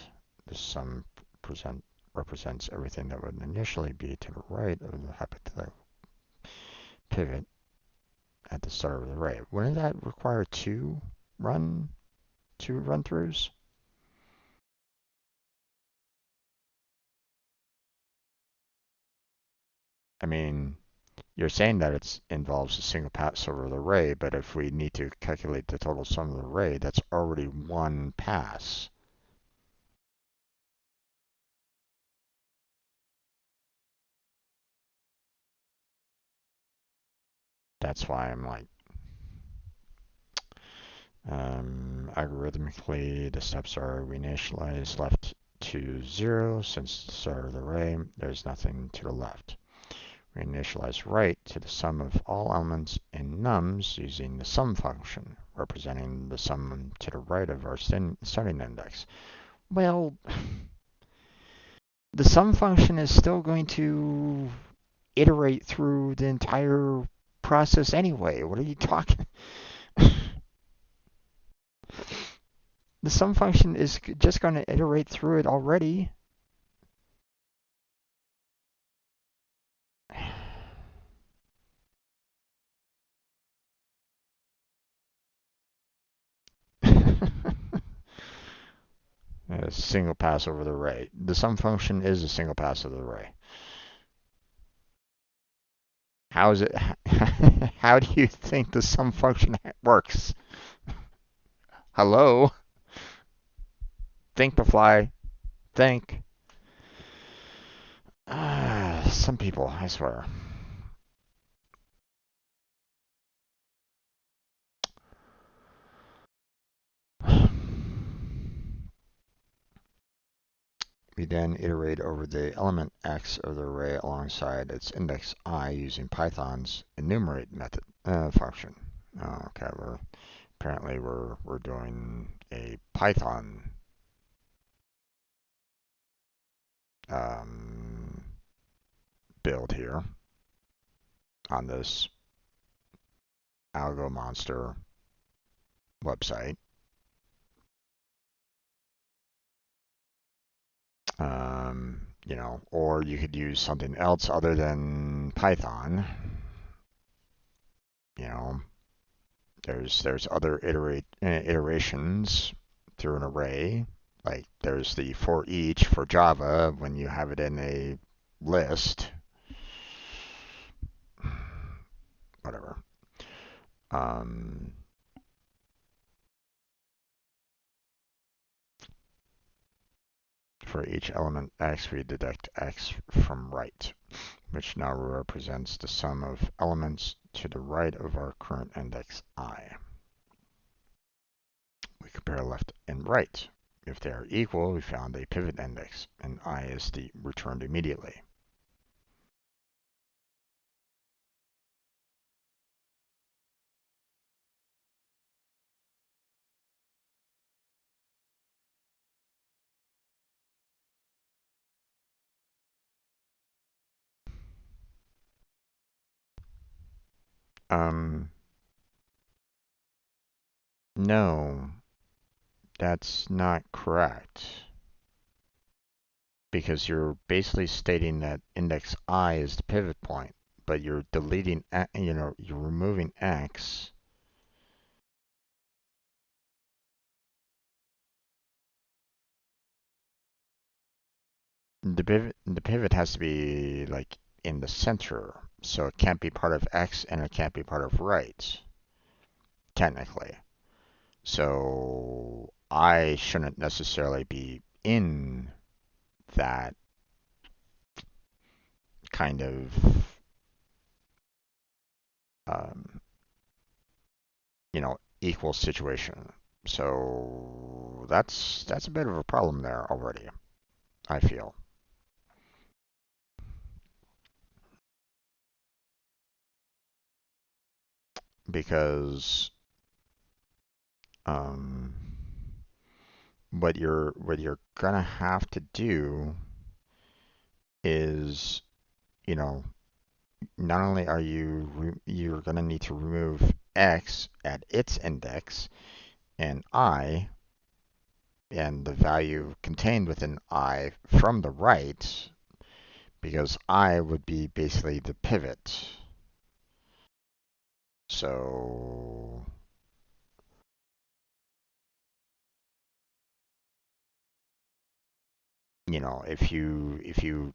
This sum represents everything that would initially be to the right of the hypothetical pivot at the start of the array. Wouldn't that require two run-throughs? I mean, you're saying that it involves a single pass over the array, but if we need to calculate the total sum of the array, that's already one pass. That's why I'm like, algorithmically, the steps are we initialize left to 0 since the start of the array, there's nothing to the left. We initialize right to the sum of all elements in nums using the sum function, representing the sum to the right of our starting index. Well, the sum function is still going to iterate through the entire process anyway. What are you talking? The sum function is just going to iterate through it already. A single pass over the array. The sum function is a single pass over the array. How is it? How do you think the sum function works? Hello? Think, Befly. Think. Some people, I swear. We then iterate over the element x of the array alongside its index I using Python's enumerate method function. Okay, apparently we're doing a Python build here on this Algo Monster website. You know, or you could use something else other than Python. You know, there's other iterations through an array. Like there's the for each for Java when you have it in a list. Whatever. Um, for each element x, we deduct x from right, which now represents the sum of elements to the right of our current index I. We compare left and right. If they are equal, we found a pivot index, and I is returned immediately. No, that's not correct. Because you're basically stating that index I is the pivot point, but you're deleting, you're removing x. The pivot has to be like in the center, so it can't be part of x and it can't be part of right, technically. So I shouldn't necessarily be in that kind of um, equal situation. So that's a bit of a problem there already, I feel. Because um, what you're gonna have to do is, you know, not only are you're gonna need to remove x at its index and I and the value contained within I from the right, because I would be basically the pivot. So, if you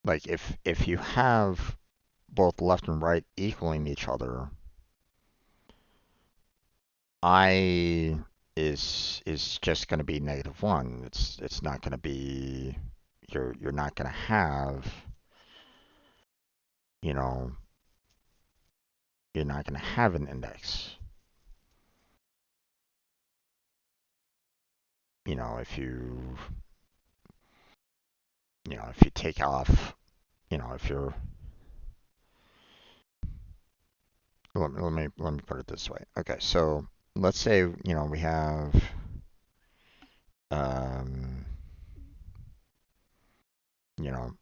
like if you have both left and right equaling each other, I is just going to be -1. It's not going to be you're not going to have, you know, you're not going to have an index. You know, if you take off, if you're let me put it this way. Okay, so let's say, we have um, you know,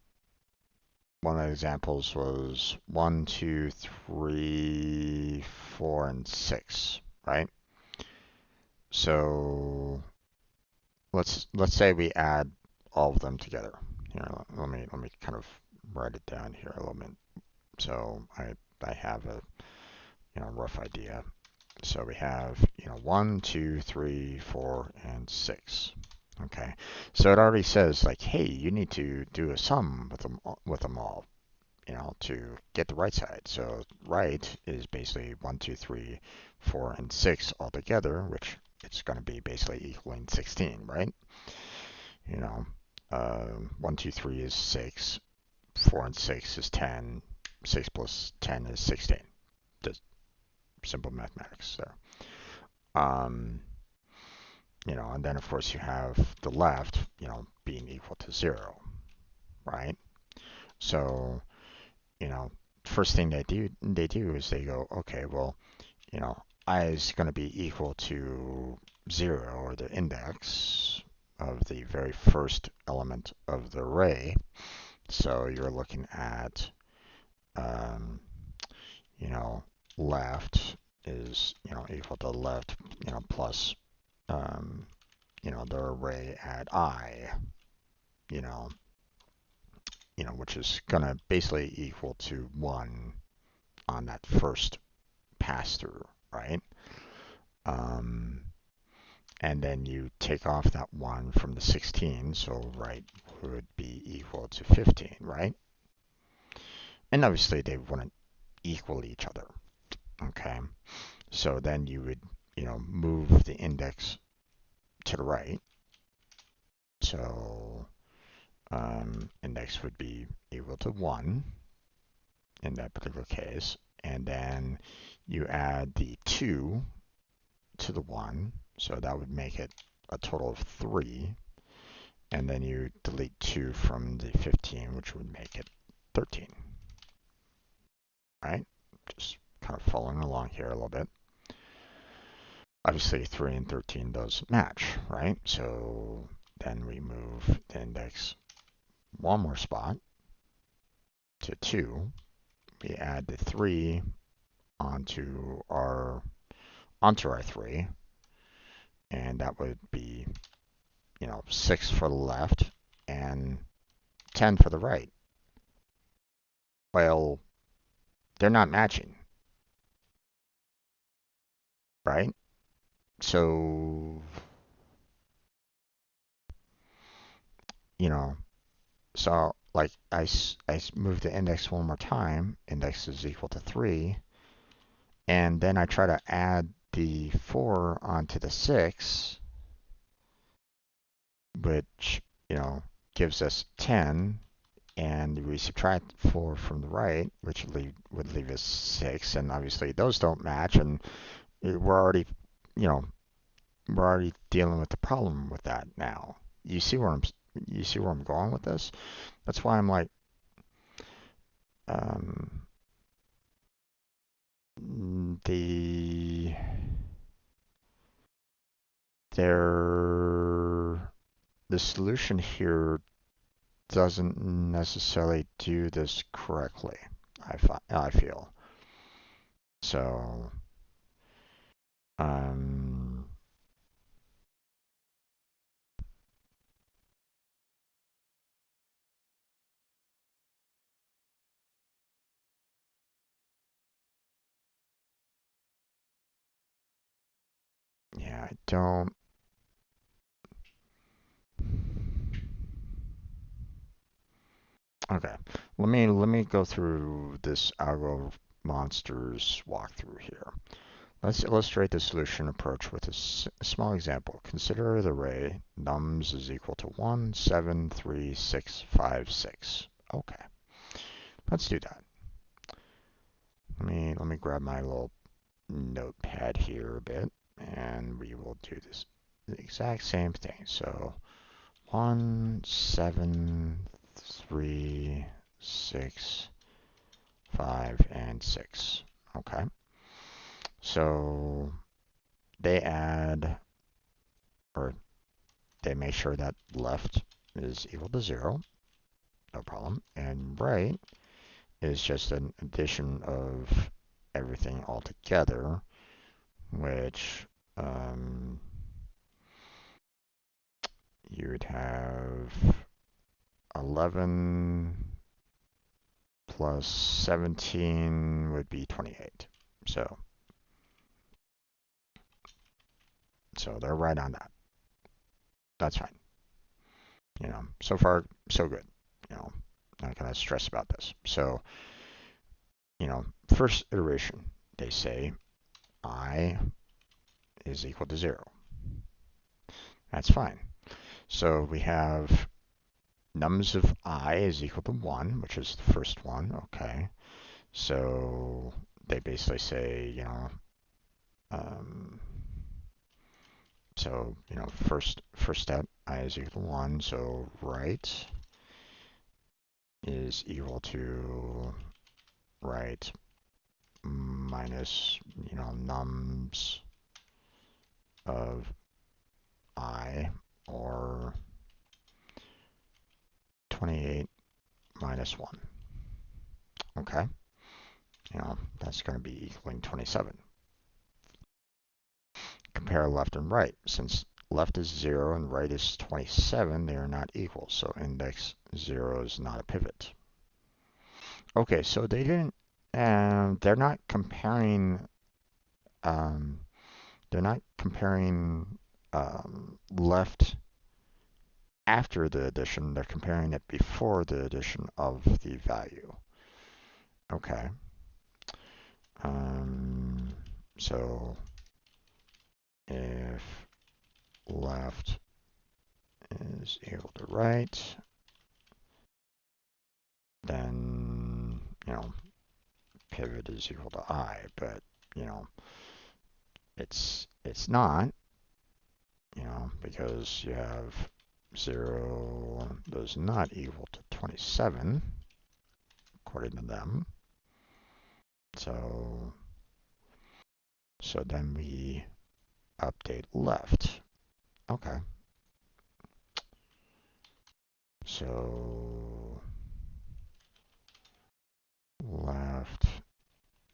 one of the examples was 1, 2, 3, 4, and 6, right? So let's say we add all of them together. Here, let me kind of write it down here a little bit. So I have a rough idea. So we have 1, 2, 3, 4, and 6. Okay, so it already says like, hey, you need to do a sum with them all, to get the right side. So right is basically 1, 2, 3, 4, and 6 all together, which it's going to be basically equaling 16, right? You know, 1, 2, 3 is 6, 4 and 6 is 10, 6 plus 10 is 16. Just simple mathematics there. Um, and then of course you have the left, being equal to 0, right? So, first thing they do is they go, okay, well, I is going to be equal to 0, or the index of the very first element of the array. So you're looking at, um, you know, left is, equal to left, plus, um, the array at I, you know, which is going to basically equal to 1 on that first pass through, right? Um, and then you take off that 1 from the 16, so right would be equal to 15, right? And obviously they wouldn't equal each other, okay? So then you would, move the index to the right. So index would be equal to 1 in that particular case. And then you add the 2 to the 1. So that would make it a total of 3. And then you delete 2 from the 15, which would make it 13. Right? Just kind of following along here a little bit. Obviously 3 and 13 does match, right? So then we move the index one more spot to 2. We add the 3 onto our 3, and that would be 6 for the left and 10 for the right. Well, they're not matching, right? So, you know, so like I move the index one more time, index is equal to 3, and then I try to add the 4 onto the 6, which, gives us 10, and we subtract 4 from the right, which would leave us 6, and obviously those don't match, and we're already, you know, we're already dealing with the problem with that now. You see where I'm going with this? That's why I'm like, um, the there the solution here doesn't necessarily do this correctly. I feel so. Um, yeah, I don't. Okay, let me go through this algo monsters walkthrough here. Let's illustrate the solution approach with a small example. Consider the array nums is equal to 1, 7, 3, 6, 5, 6. Okay, let's do that. Let me grab my little notepad here a bit, and we will do this the exact same thing. So 1, 7, 3, 6, 5, and 6. Okay. So they add, or they make sure that left is equal to 0, no problem, and right is just an addition of everything all together, which you would have 11 plus 17 would be 28. So they're right on that. That's fine. So far so good. Not gonna stress about this. So, first iteration, they say I is equal to 0. That's fine. So we have nums of I is equal to 1, which is the first one. Okay. So they basically say, first step, I is equal to 1, so right is equal to right minus, nums of I, or 28 minus 1. Okay, that's going to be equaling 27. Compare left and right. Since left is 0 and right is 27, they are not equal, so index 0 is not a pivot. Okay, so they didn't, they're not comparing, um, left after the addition, they're comparing it before the addition of the value. Okay. So if left is equal to right, then, pivot is equal to I, but, it's not, because you have 0 does not equal to 27, according to them. So then we update left. Okay. So left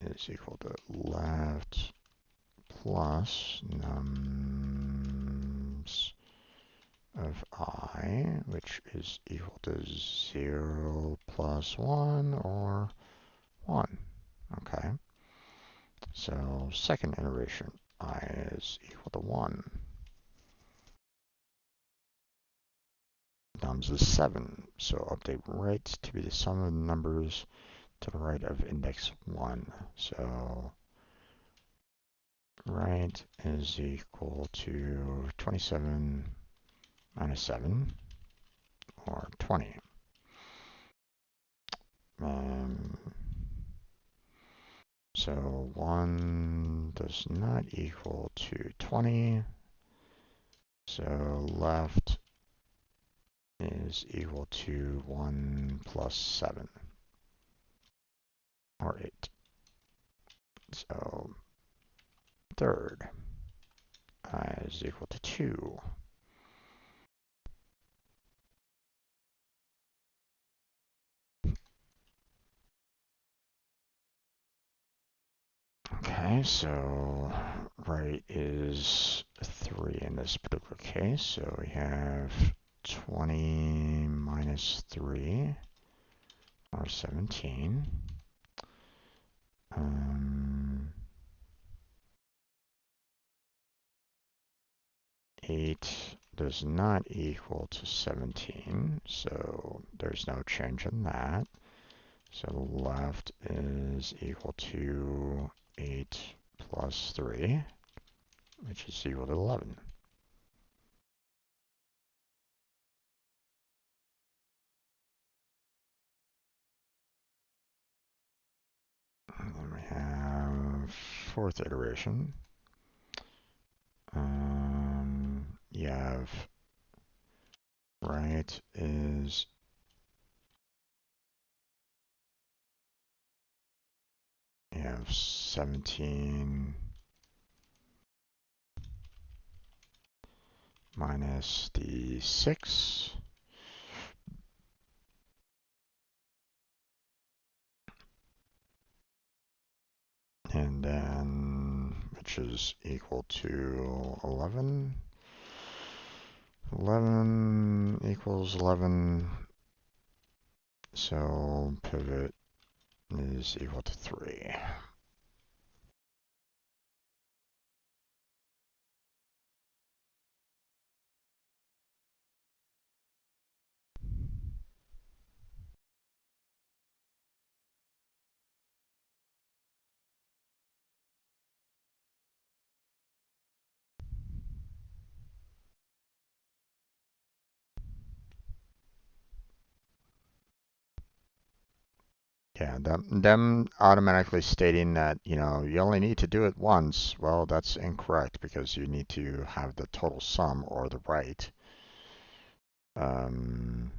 is equal to left plus nums of I, which is equal to 0 plus 1, or 1. Okay. So second iteration, I is equal to 1. Nums is 7, so update right to be the sum of the numbers to the right of index 1. So right is equal to 27 minus 7, or 20. So 1 does not equal to 20. So left is equal to 1 plus 7, or 8. So third, I is equal to 2. Okay, so right is 3 in this particular case, so we have 20 minus 3, or 17. 8 does not equal to 17, so there's no change in that. So the left is equal to 8 plus 3, which is equal to 11. And then we have fourth iteration. You have right is you have 17 minus the 6. And then, which is equal to 11. 11 equals 11. So pivot is equal to 3. Yeah, them automatically stating that, you only need to do it once. Well, that's incorrect because you need to have the total sum or the right. Um,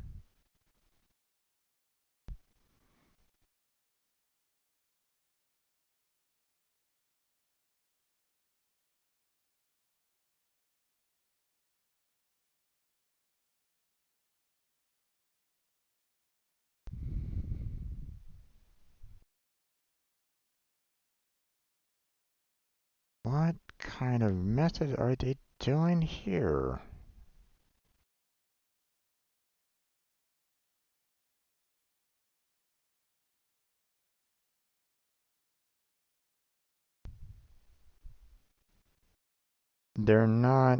what kind of method are they doing here? They're not.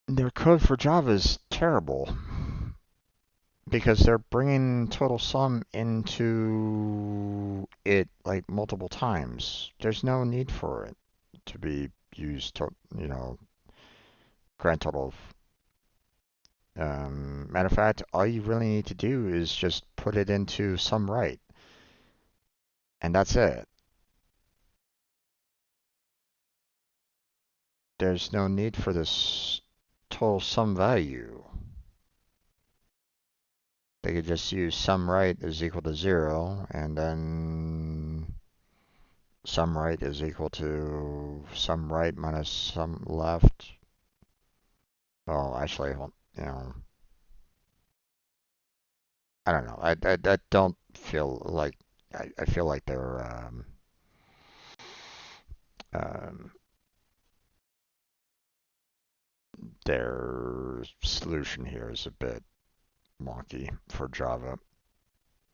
Their code for Java is terrible because they're bringing total sum into it like multiple times. There's no need for it to be used to, grand total. Matter of fact, all you really need to do is just put it into sum right, and that's it. There's no need for this total sum value. They could just use sum right is equal to 0, and then sum right is equal to sum right minus sum left. Well, actually, I don't know. I don't feel like I feel like um, their solution here is a bit wonky for Java.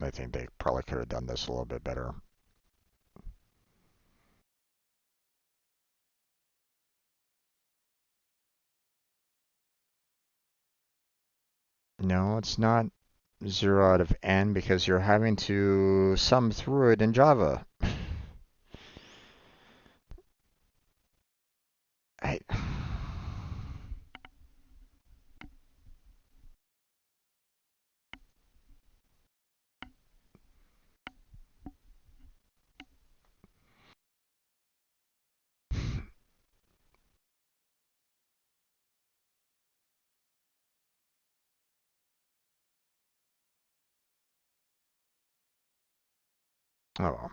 I think they probably could have done this a little bit better. No, it's not 0 out of n because you're having to sum through it in Java. I, oh well.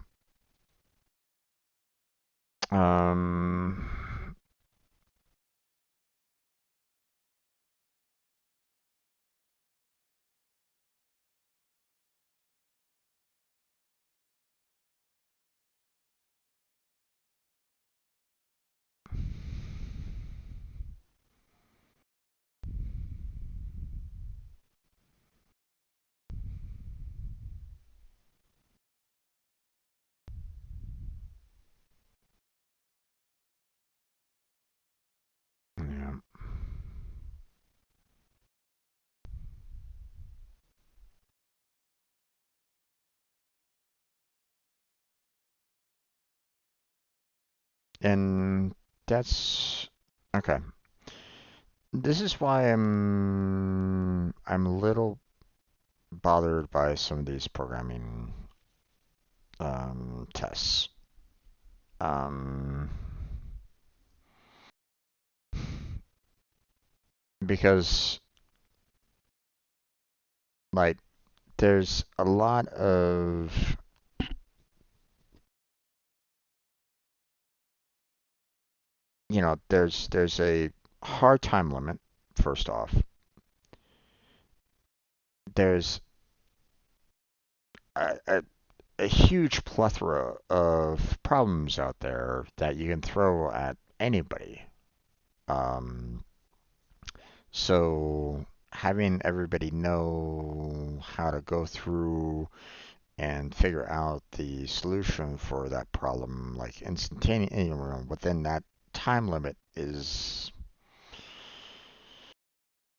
And that's okay. This is why I'm a little bothered by some of these programming tests. Um, because like there's a lot of there's a hard time limit. First off, there's a a huge plethora of problems out there that you can throw at anybody. Um, so having everybody know how to go through and figure out the solution for that problem like instantaneously, within that time limit is,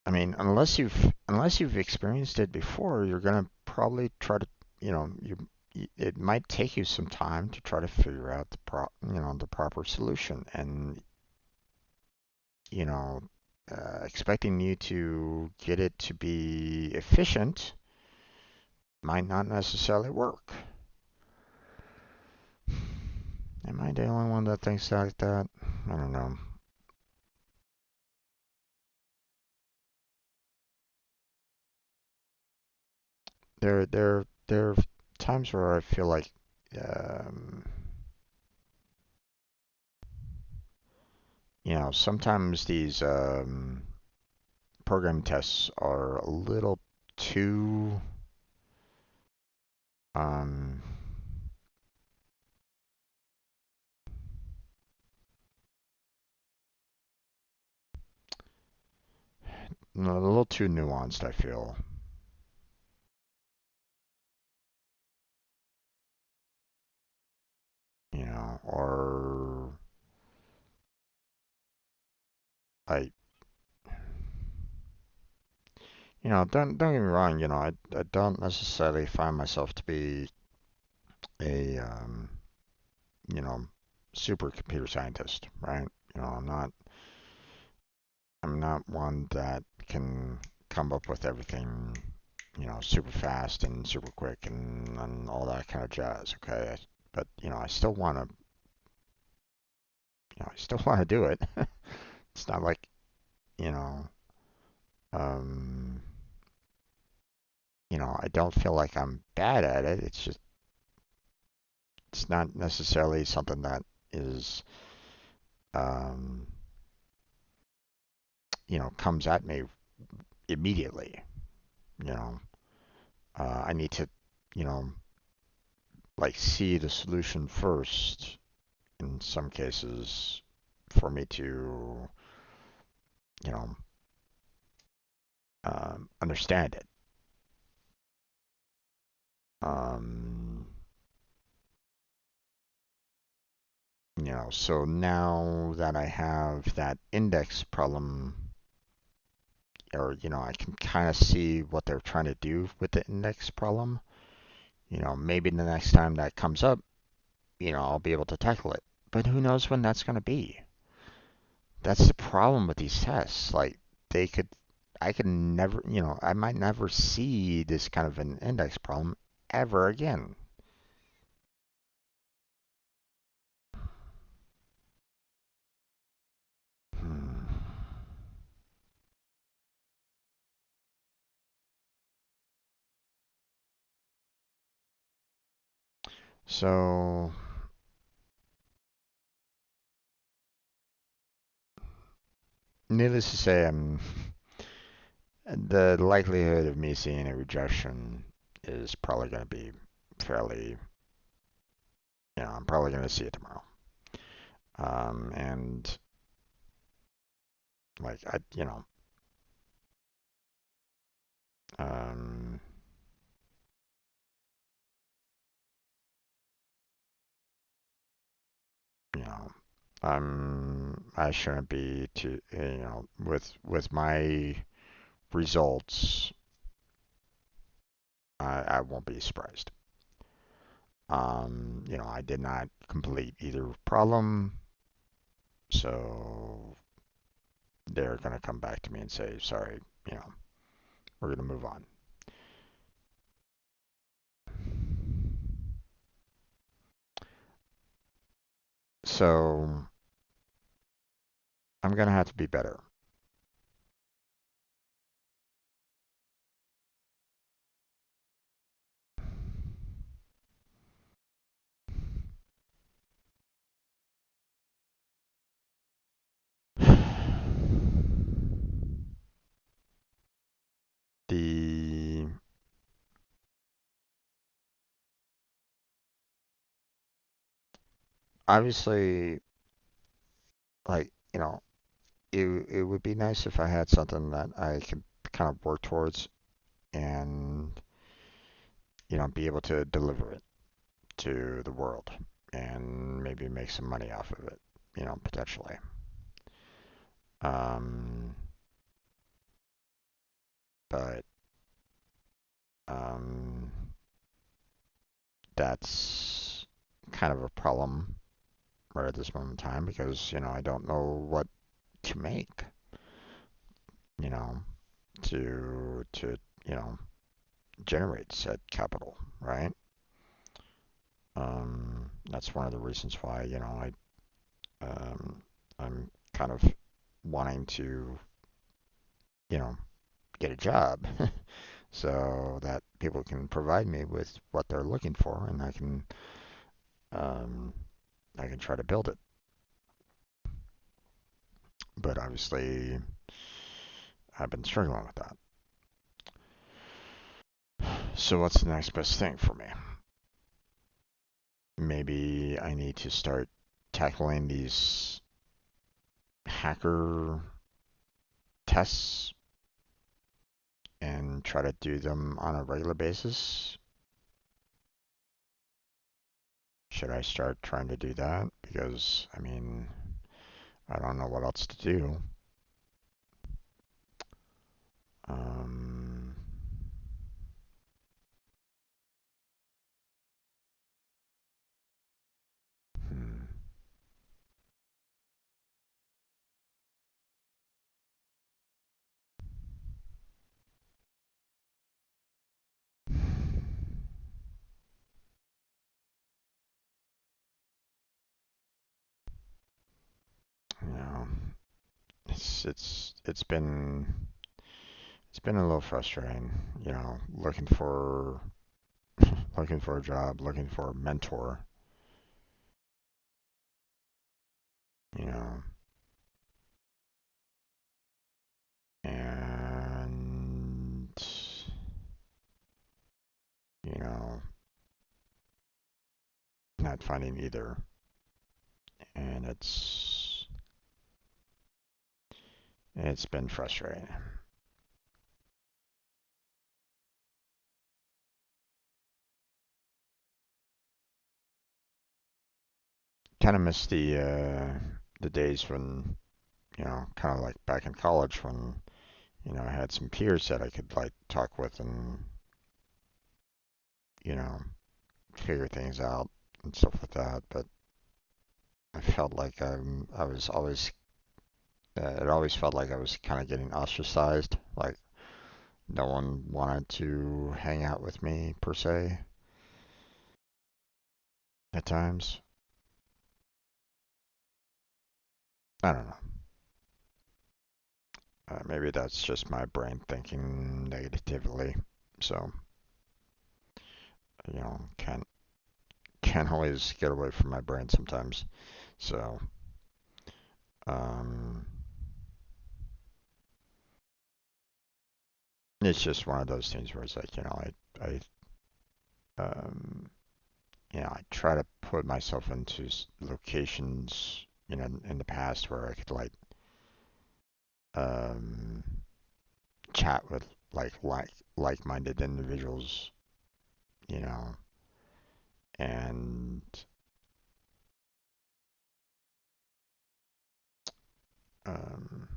I mean, unless you've experienced it before, you're gonna probably try to, it might take you some time to try to figure out the proper solution, and you know, expecting you to get it to be efficient might not necessarily work. Am I the only one that thinks like that? I don't know. There are times where I feel like, um, sometimes these program tests are a little too um, a little too nuanced, I feel. Or I, don't get me wrong, I don't necessarily find myself to be a you know, super computer scientist, right? I'm not one that can come up with everything, super fast and super quick and all that kind of jazz, okay? But, I still want to do it. It's not like, you know, um, I don't feel like I'm bad at it. It's just, it's not necessarily something that is, um, comes at me immediately, you know. I need to, you know, like see the solution first in some cases for me to, you know, understand it. Um, so now that I have that index problem, or, I can kind of see what they're trying to do with the index problem, maybe the next time that comes up, I'll be able to tackle it. But who knows when that's going to be? That's the problem with these tests. Like, they could, I could never, I might never see this kind of an index problem ever again. Hmm. So, needless to say, the likelihood of me seeing a rejection is probably going to be fairly, I'm probably going to see it tomorrow. And like um, you know, I shouldn't be too, with my results. I won't be surprised. I did not complete either problem. So they're going to come back to me and say, sorry, you know, we're going to move on. So I'm going to have to be better. The obviously, like, you know, it would be nice if I had something that I could kind of work towards and, you know, be able to deliver it to the world and maybe make some money off of it, you know, potentially. Um, but um, that's kind of a problem right at this moment in time because, you know, I don't know what to make, you know, to you know, generate said capital, right? That's one of the reasons why, you know, I'm kind of wanting to, you know, get a job so that people can provide me with what they're looking for and um, I can try to build it. But obviously, I've been struggling with that. So what's the next best thing for me? Maybe I need to start tackling these hacker tests and try to do them on a regular basis. Should I start trying to do that? Because, I mean, I don't know what else to do. Um, hmm. You know, it's been a little frustrating, you know, looking for a job, looking for a mentor, you know, and you know, not finding either. And it's been frustrating. Kind of miss the days when, you know, kind of like back in college when, you know, I had some peers that I could like talk with and, you know, figure things out and stuff like that. But I felt like I was always, it always felt like I was kind of getting ostracized. Like no one wanted to hang out with me per se at times. I don't know. Maybe that's just my brain thinking negatively. So, you know, can't always get away from my brain sometimes. So, um, it's just one of those things where it's like, you know, um, you know, I try to put myself into locations, you know, in the past where I could um, chat with like-minded individuals, you know, and um,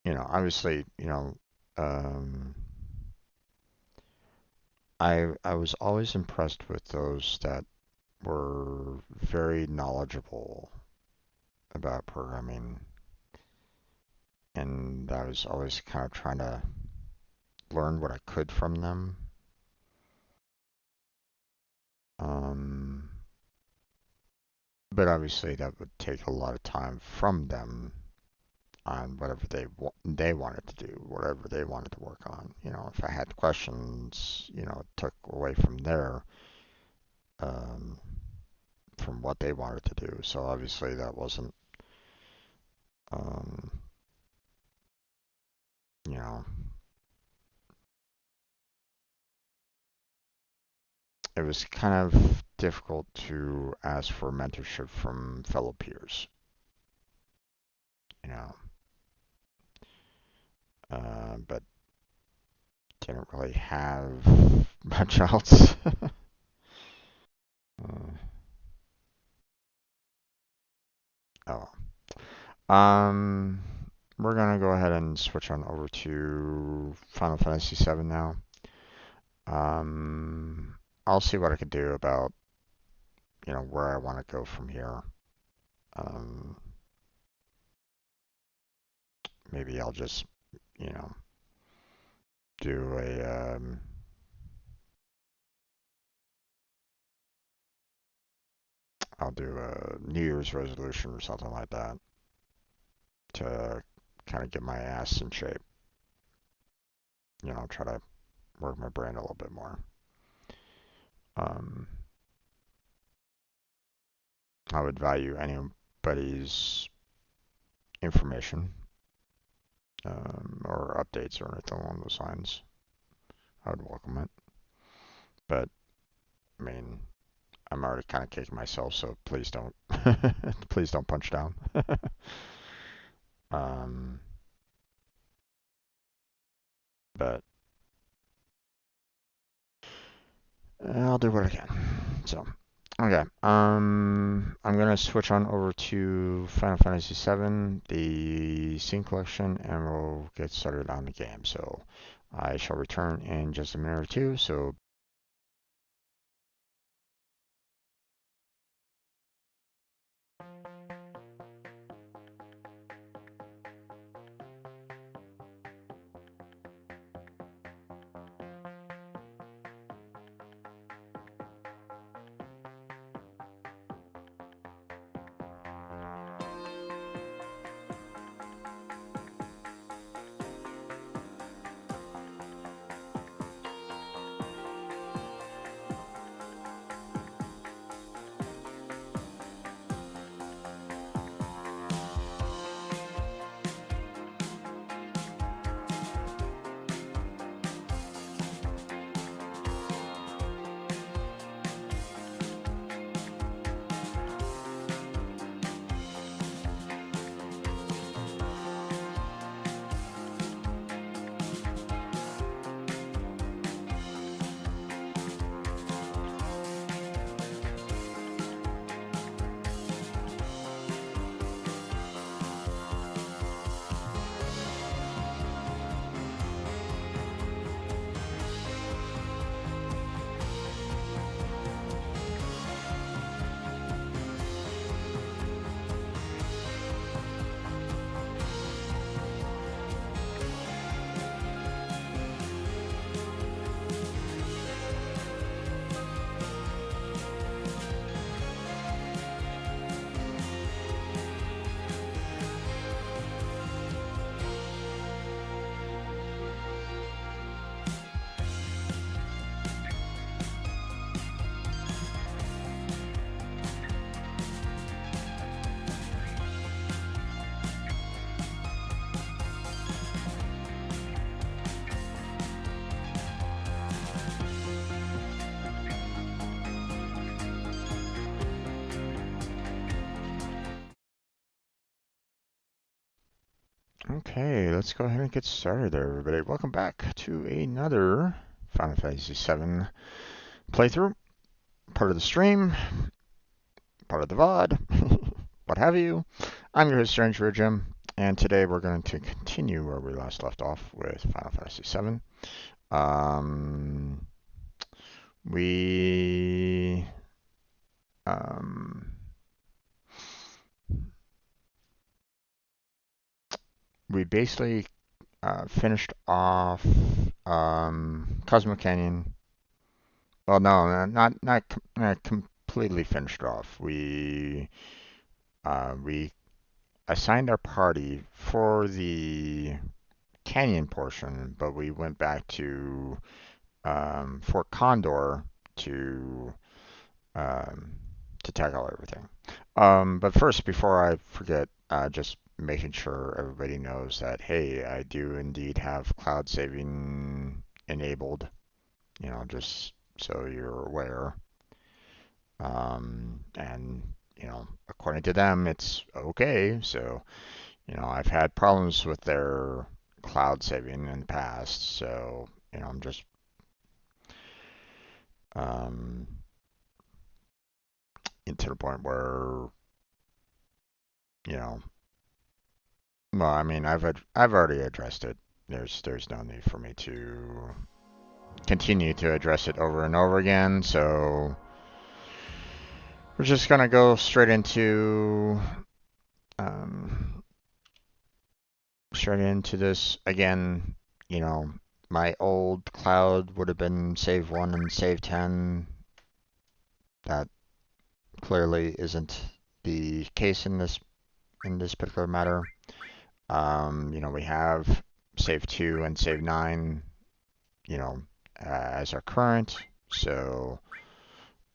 you know, obviously, you know, um, I was always impressed with those that were very knowledgeable about programming, and I was always kind of trying to learn what I could from them. Um, but obviously that would take a lot of time from them on whatever they wanted to do, whatever they wanted to work on. You know, if I had questions, you know, it took away from um, from what they wanted to do. So obviously that wasn't, um, you know, it was kind of difficult to ask for mentorship from fellow peers. You know, but didn't really have much else. uh, oh. Um, we're gonna go ahead and switch on over to Final Fantasy VII now. Um, I'll see what I can do about, you know, where I want to go from here. Um, maybe I'll just, you know, do I'll do a New Year's resolution or something like that to kind of get my ass in shape. You know, try to work my brain a little bit more. Um, I would value anybody's information, or updates or anything along those lines. I would welcome it. But I mean, I'm already kind of kicking myself, so please don't, please don't punch down. um, but I'll do what I can. So, okay. I'm gonna switch on over to Final Fantasy VII, the scene collection, and we'll get started on the game. So, I shall return in just a minute or two. So. Okay, let's go ahead and get started there, everybody. Welcome back to another Final Fantasy VII playthrough. Part of the stream, part of the VOD, what have you. I'm your host, Strange Jim, and today we're going to continue where we last left off with Final Fantasy VII. We we basically finished off Cosmo Canyon. Well, no, not completely finished off. We assigned our party for the canyon portion, but we went back to Fort Condor to um, to tackle everything. But first, before I forget, just making sure everybody knows that, hey, I do indeed have cloud saving enabled, just so you're aware. And, according to them, it's okay. So, I've had problems with their cloud saving in the past. So, I'm just um, into the point where, you know, well, I mean, I've already addressed it. There's no need for me to continue to address it over and over again. So we're just gonna go um, straight into this again. You know, my old cloud would have been save 1 and save 10. That clearly isn't the case in this particular matter. We have save 2 and save 9, as our current. So,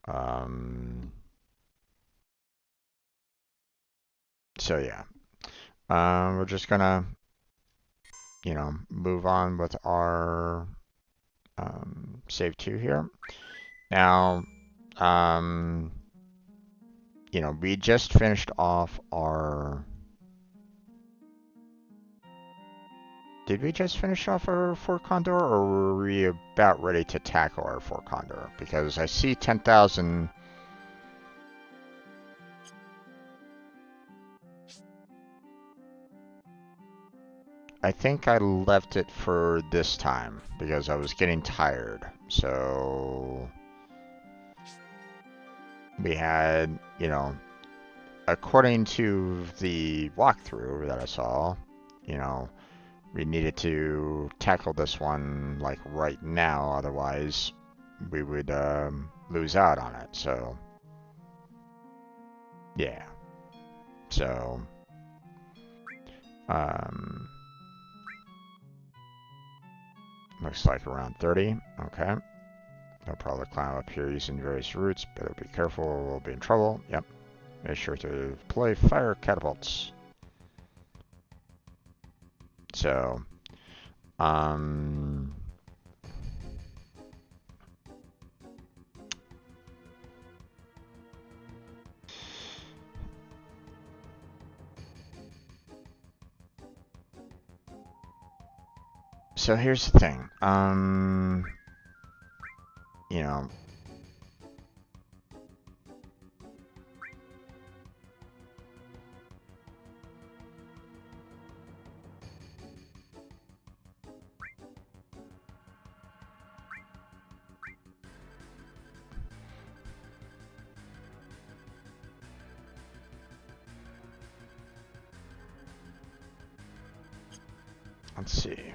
um, yeah. We're just gonna, move on with our save 2 here. Now, we just finished off our. Did we just finish off our Fort Condor, or were we about ready to tackle our Fort Condor? Because I see 10,000. I think I left it for this time because I was getting tired. So we had, according to the walkthrough that I saw, we needed to tackle this one like right now, otherwise we would lose out on it. So yeah. So looks like around 30. Okay. They'll probably climb up here using various routes. Better be careful, we'll be in trouble. Yep. Make sure to play fire catapults. So, so here's the thing. Let's see.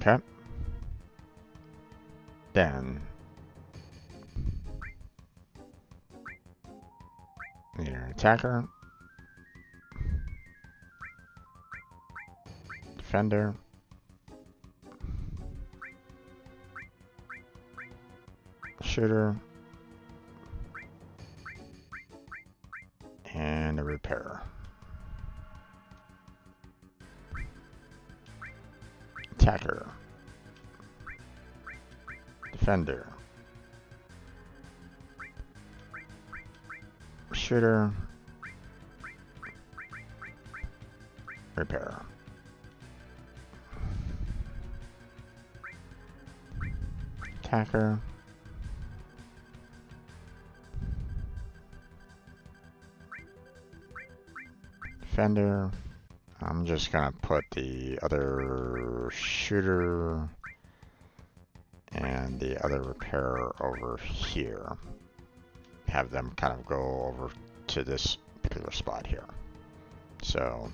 Okay. Then need an attacker, defender, shooter, and a repairer. Attacker, defender, shooter, repair. Attacker. Defender. I'm just gonna put the other shooter and the other repair over here. Have them kind of go over to this particular spot here. So,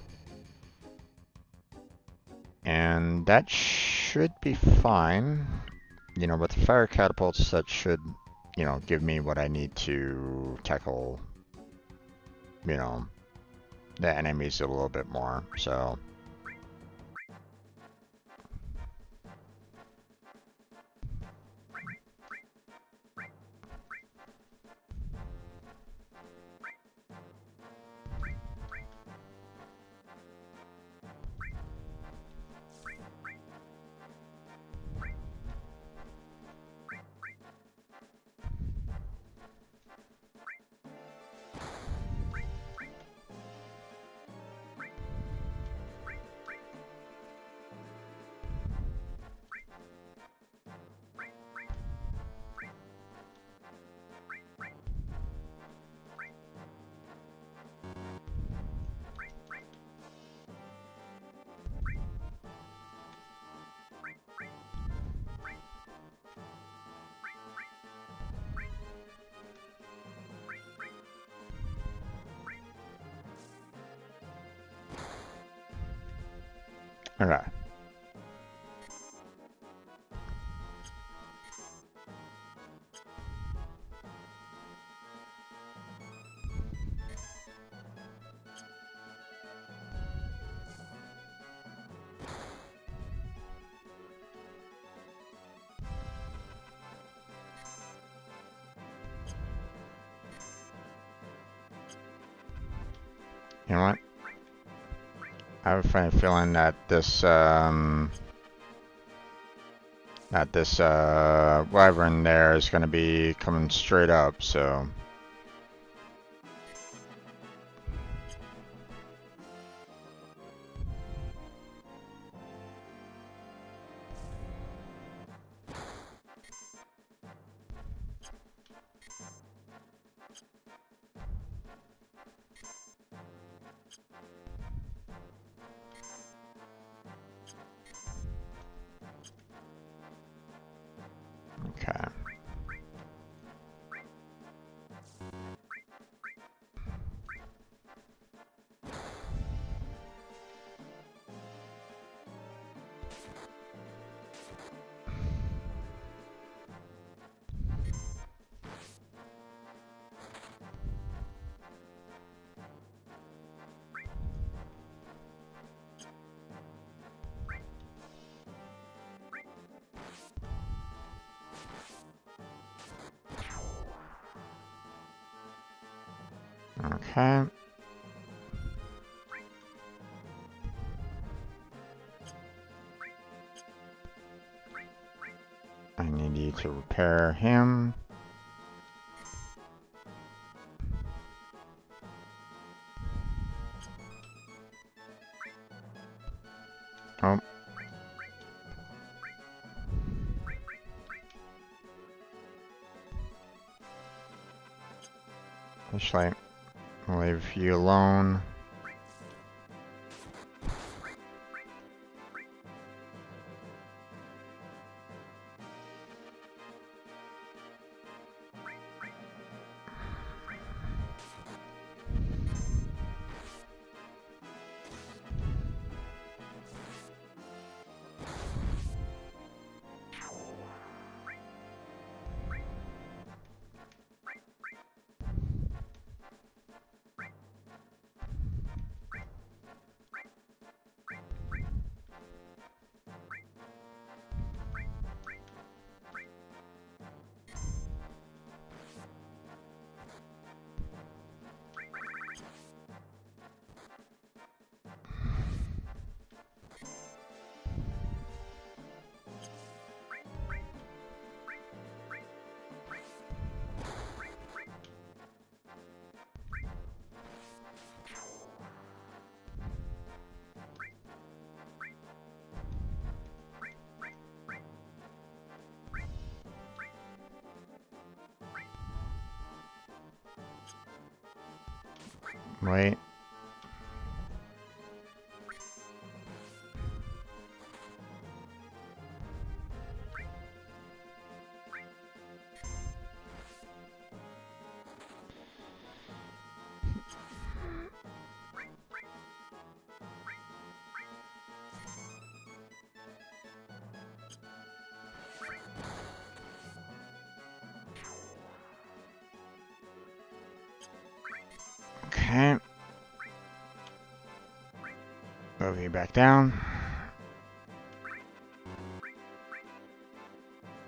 and that should be fine. You know, with the fire catapults, that should, you know, give me what I need to tackle, you know, the enemies a little bit more. So, okay. You know what? I have a funny feeling that this, wyvern there is going to be coming straight up, so. Okay. Okay. I need you to repair him. Oh. Actually, I'll leave you alone. Wait. Okay. Move you back down.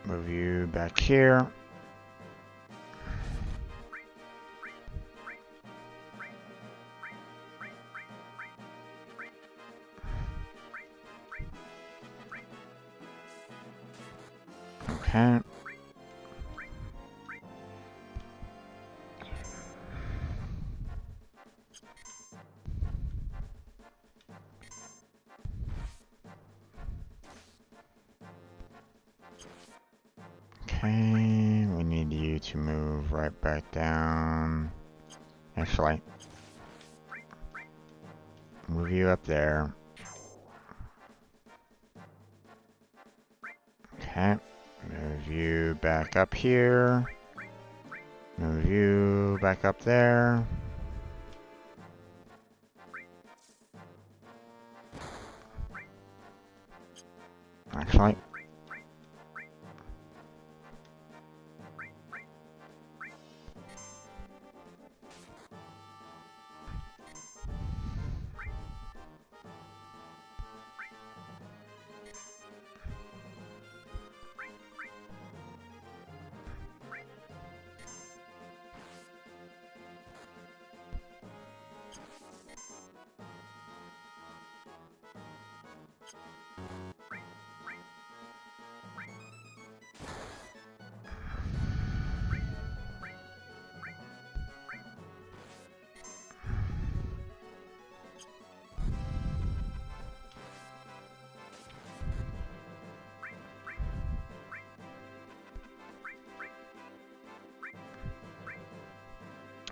Move you back here. Okay. Okay, we need you to move right back down. Actually, move you up there. Okay, move you back up here. Move you back up there. Actually,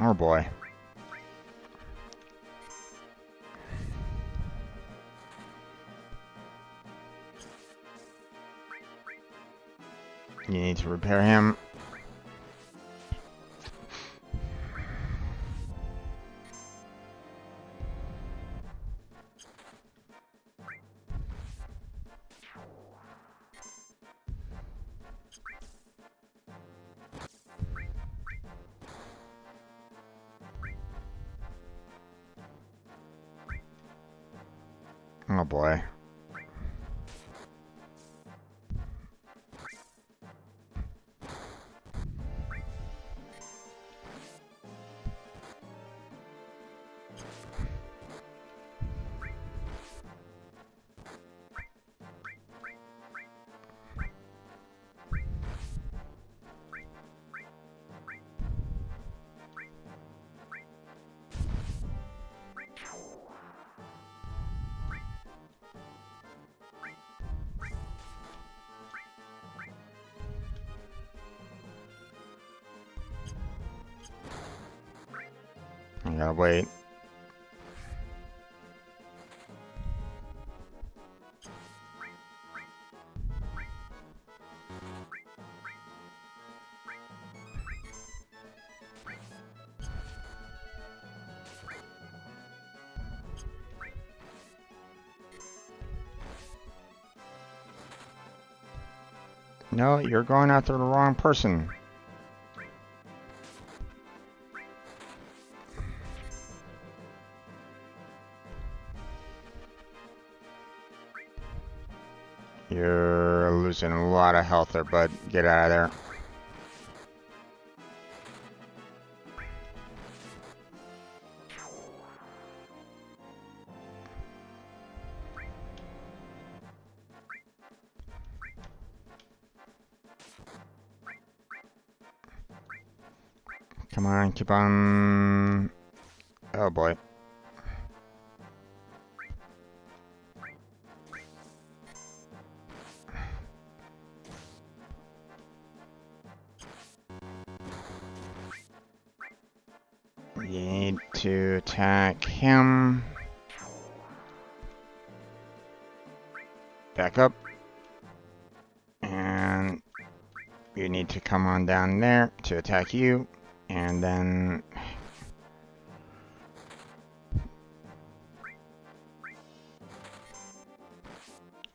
oh boy. You need to repair him. Oh boy. I gotta wait. No, you're going after the wrong person. You're losing a lot of health there, bud. Get out of there. Come on, keep on. Oh boy. You need to attack him. Back up. And you need to come on down there to attack you. And then...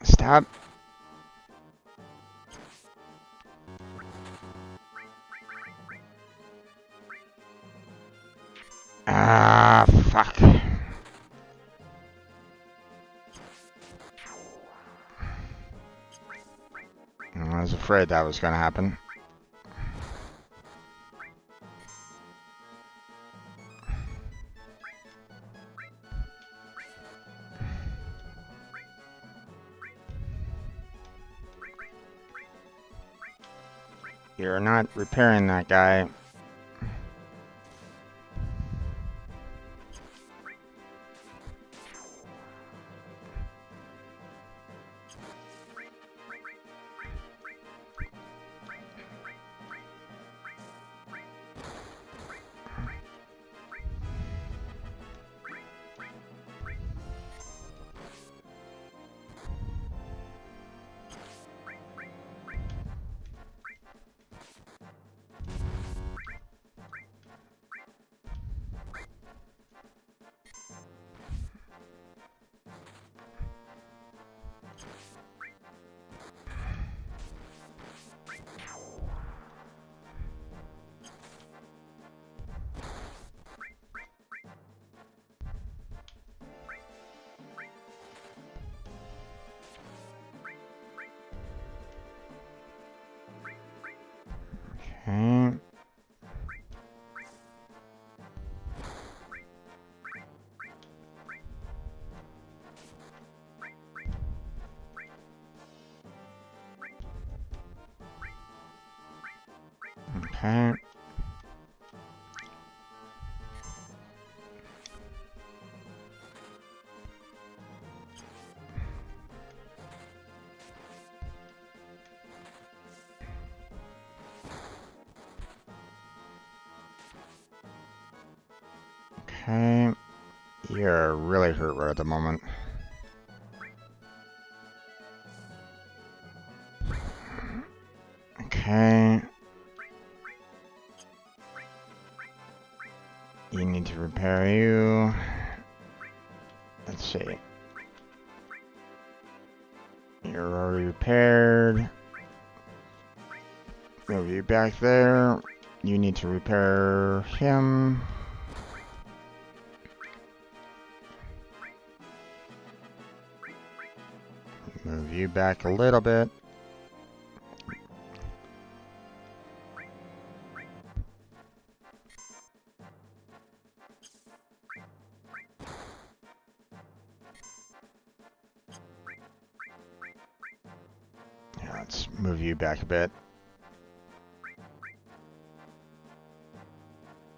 Stop. Ah, fuck. I was afraid that was gonna happen. You're not repairing that guy. Okay. Okay. Okay. You're really hurt right at the moment. Okay. You need to repair you. Let's see. You're already repaired. Move you back there. You need to repair him. Move you back a little bit. Yeah, let's move you back a bit.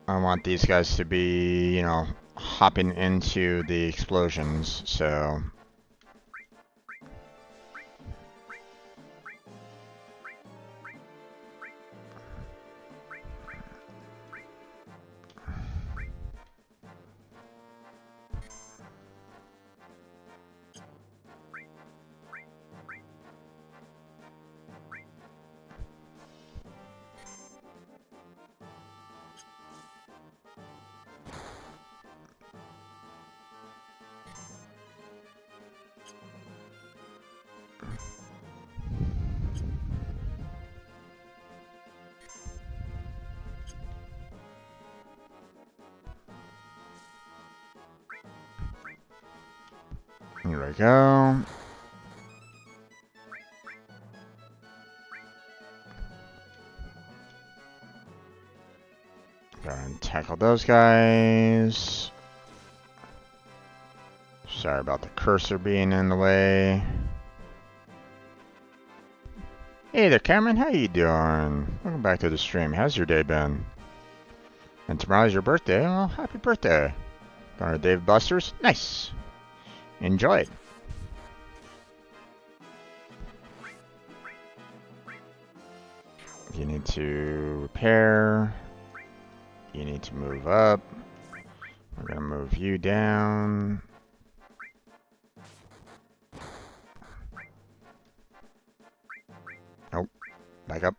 I want these guys to be, you know, hopping into the explosions, so... Here we go. Go and tackle those guys. Sorry about the cursor being in the way. Hey there, Cameron. How you doing? Welcome back to the stream. How's your day been? And tomorrow's your birthday. Well, happy birthday. Going to Dave Buster's? Nice. Enjoy it. You need to repair. You need to move up. We're gonna move you down. Nope. Back up.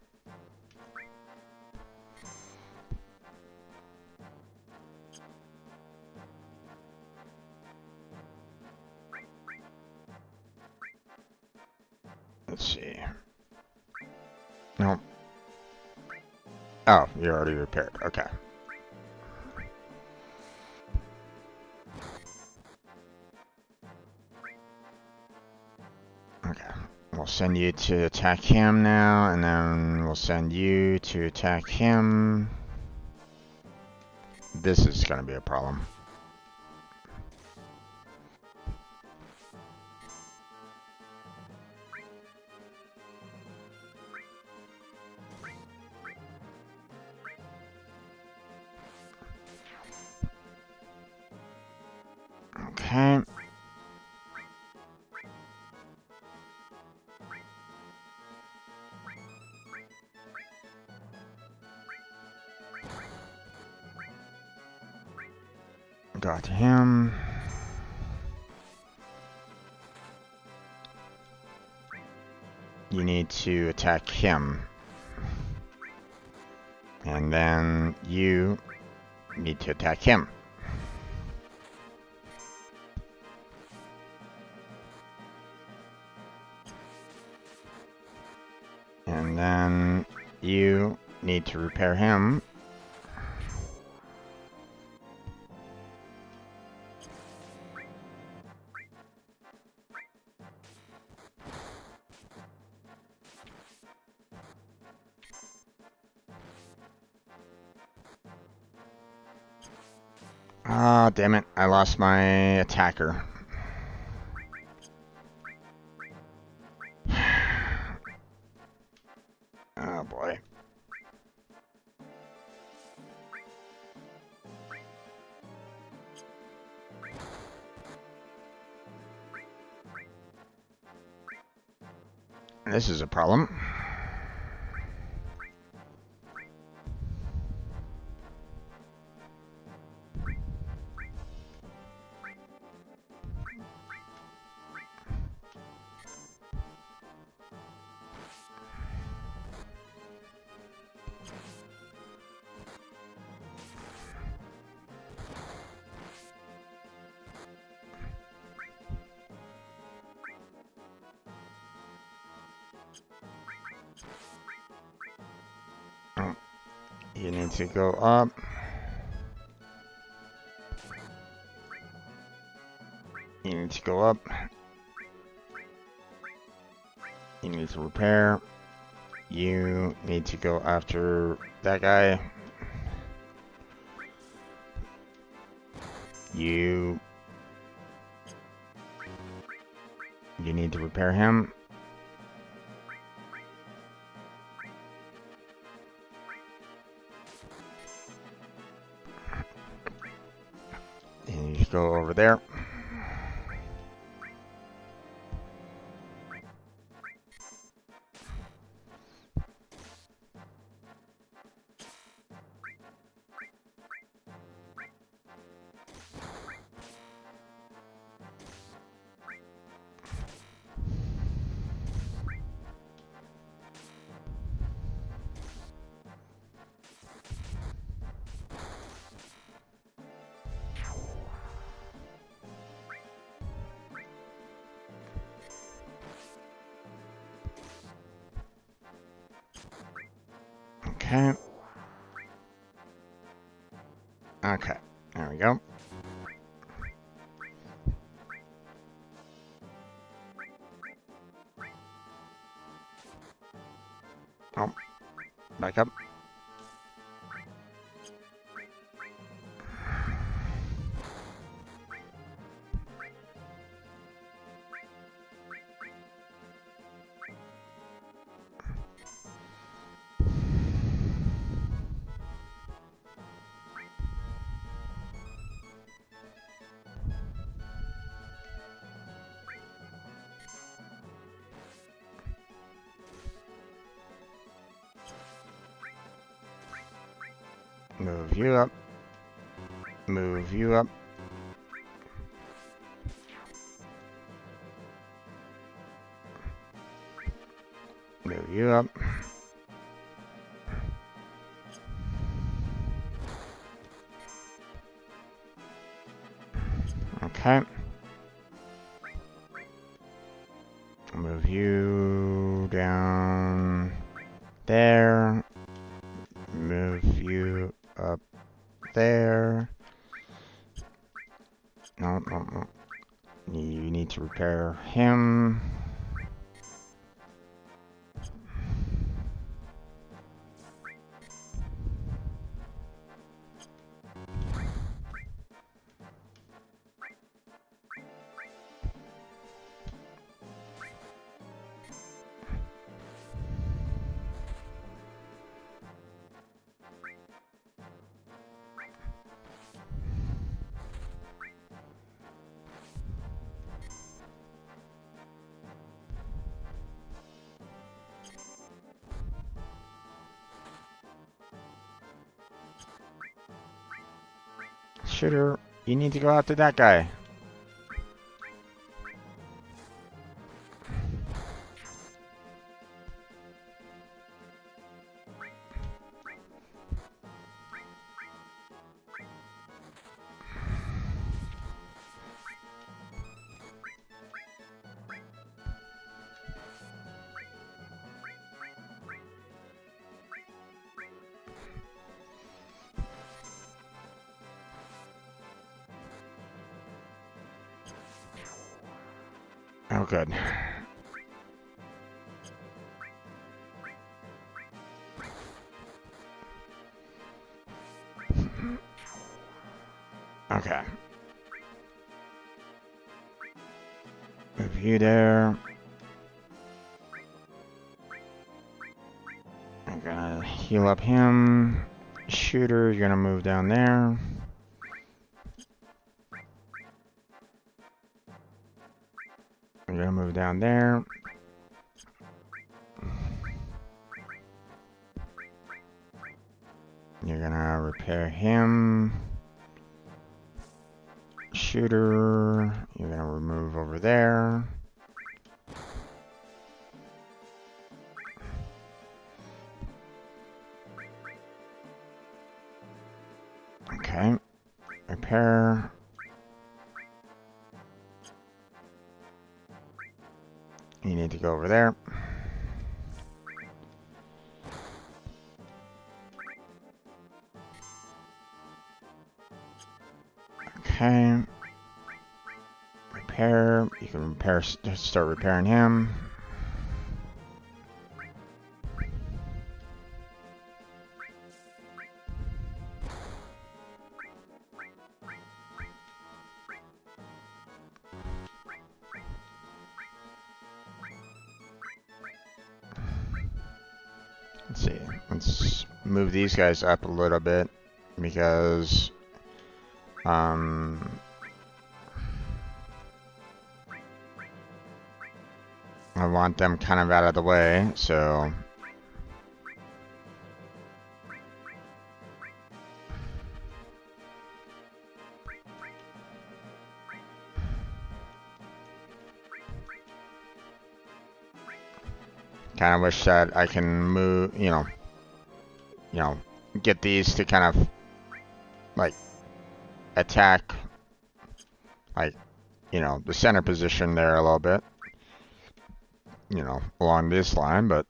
Let's see. Nope. Oh, you're already repaired. Okay. Okay. We'll send you to attack him now, and then we'll send you to attack him. This is gonna be a problem. Okay. Got him. You need to attack him. And then you need to attack him. And then you need to repair him. Ah, damn it. I lost my attacker. Oh boy. This is a problem. Oh, you need to go up. You need to go up. You need to repair. You need to go after that guy. You need to repair him. And you go over there. Okay. Okay. There we go. Oh. Back up. Move you up. Move you up. Move you up. Okay. Move you down there. Move you up there. No, no, no. You need to repair him. Shooter, you need to go after that guy. Oh, good. Okay. Move you there. I'm gonna heal up him. Shooter, you're gonna move down there. I'm gonna move down there. You're gonna repair him. Shooter, you're gonna remove over there. Okay. Repair. You need to go over there. Okay. Repair. You can repair. Start repairing him. Let's see. Let's move these guys up a little bit because I want them kind of out of the way, so kind of wish that I can move, get these to kind of like attack, like, the center position there a little bit, along this line, but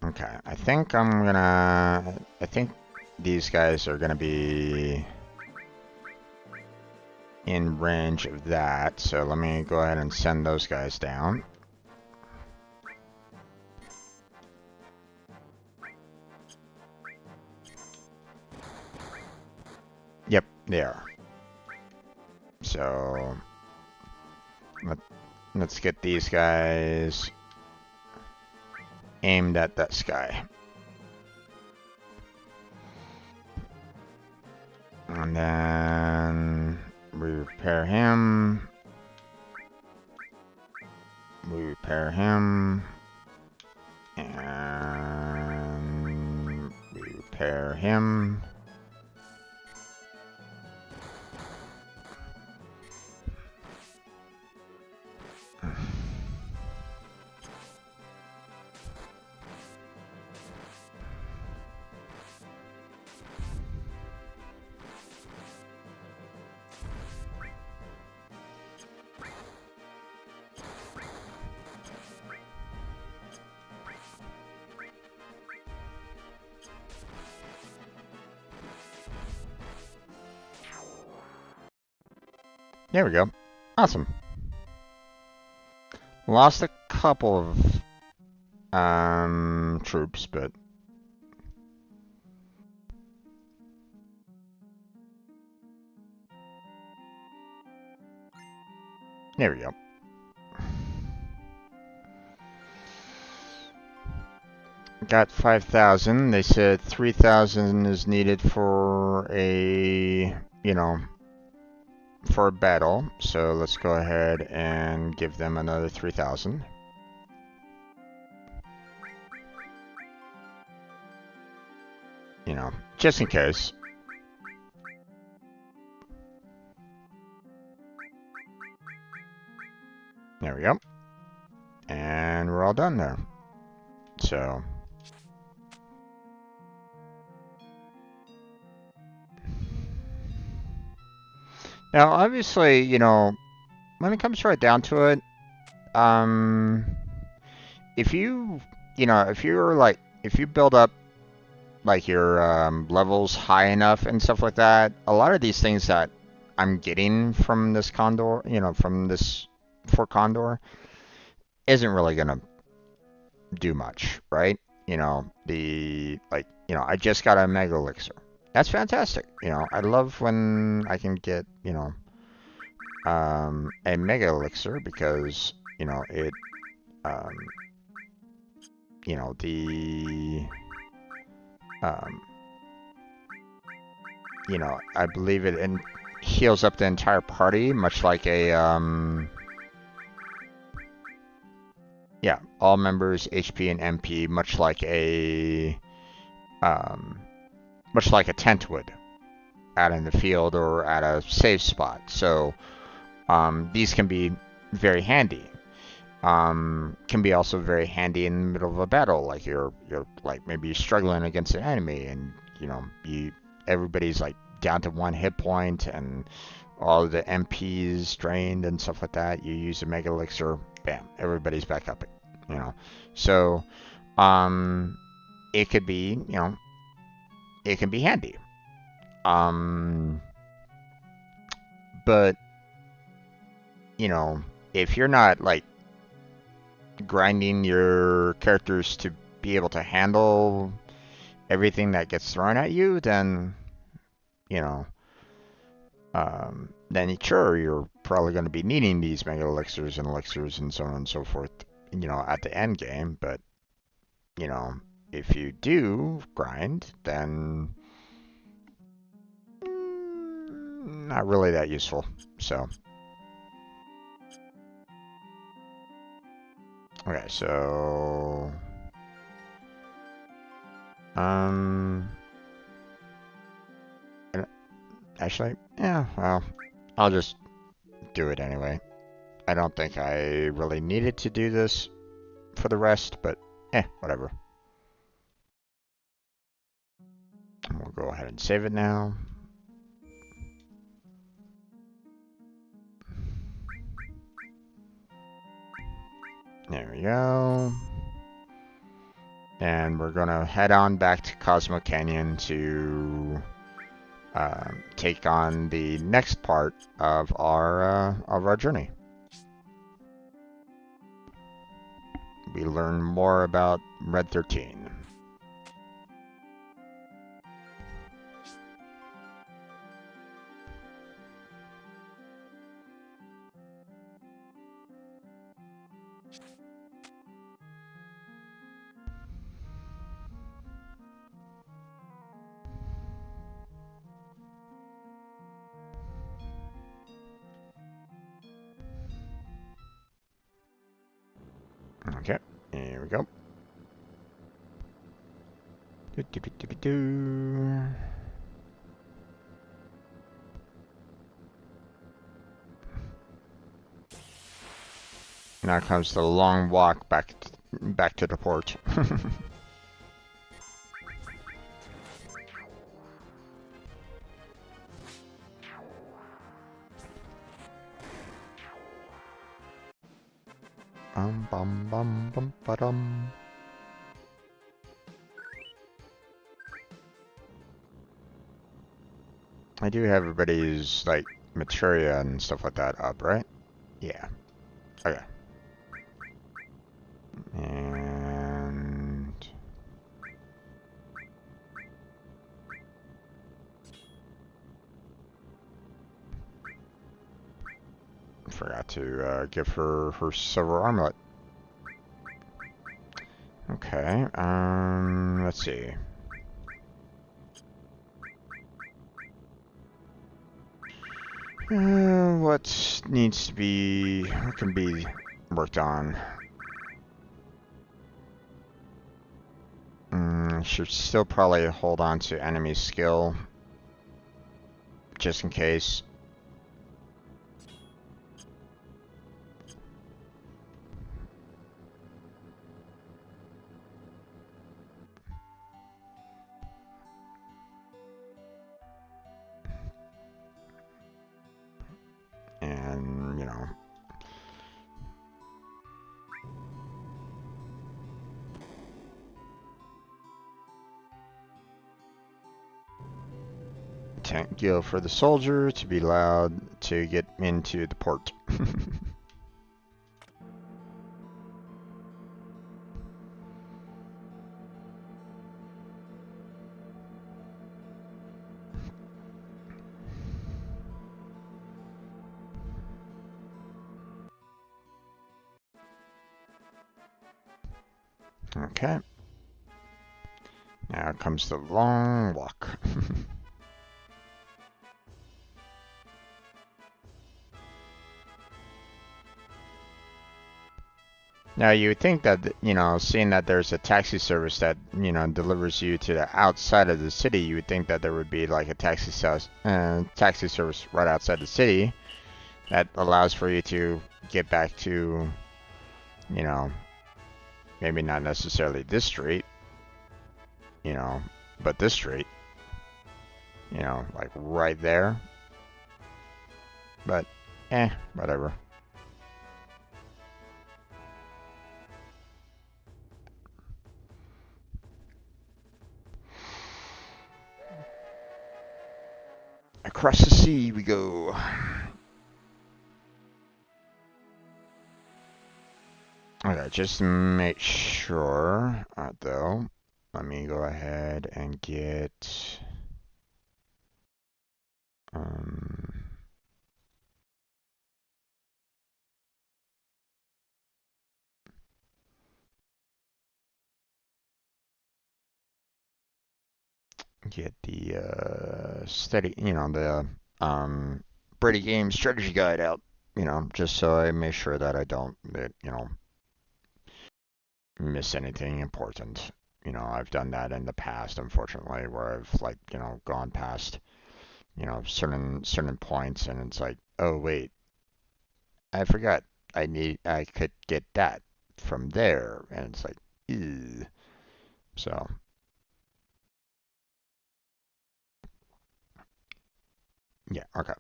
okay, I think these guys are gonna be in range of that, so let me go ahead and send those guys down. Yep, they are. So let's get these guys aimed at that sky. And then we repair him. We repair him. And we repair him. There we go. Awesome. Lost a couple of troops, but there we go. Got 5,000. They said 3,000 is needed for a, for a battle. So let's go ahead and give them another 3,000. Just in case. There we go. And we're all done there. So now, obviously, when it comes right down to it, if you build up like your levels high enough and stuff like that, a lot of these things that I'm getting from this Condor, from this Fort Condor, isn't really gonna do much, right? I just got a Mega Elixir. That's fantastic. I love when I can get, a Mega Elixir because, it, I believe it heals up the entire party, much like a, yeah, all members, HP and MP, much like a tent would out in the field or at a safe spot. So these can be very handy. Can be also very handy in the middle of a battle, like you're like maybe you're struggling against an enemy, and everybody's like down to 1 hit point, and all the MPs drained and stuff like that. You use a Mega Elixir, bam, everybody's back up. So it could be it can be handy. But if you're not like grinding your characters to be able to handle everything that gets thrown at you, then then sure, you're probably going to be needing these Mega Elixirs and so on and so forth, at the end game. But if you do grind, then not really that useful. So okay, so actually, yeah, well, I'll just do it anyway. I don't think I really needed to do this for the rest, but whatever. We'll go ahead and save it now. There we go. And we're gonna head on back to Cosmo Canyon to take on the next part of our journey. We learn more about Red 13. Now comes the long walk back to the port. Bum bum bum ba-dum. I do have everybody's like materia and stuff like that up, right? Yeah. Okay. And forgot to give her her silver armlet. Okay. Let's see. What needs to be? What can be worked on? Should still probably hold on to enemy skill, just in case. And, you know. Tank deal for the soldier to be allowed to get into the port. Okay. Now comes the long walk. Now you would think that, you know, seeing that there's a taxi service that, you know, delivers you to the outside of the city, you would think that there would be like a taxi service right outside the city that allows for you to get back to, you know, maybe not necessarily this street, you know, but this street, you know, like right there. But, whatever. Across the sea we go. Okay, just to make sure, though, let me go ahead and get, get the, study, you know, the, Brady Game strategy guide out, you know, just so I make sure that I don't, you know, miss anything important. You know, I've done that in the past, unfortunately, where I've like, you know, gone past, you know, certain points, and it's like, oh wait, I forgot I could get that from there, and it's like, ew. So yeah, okay.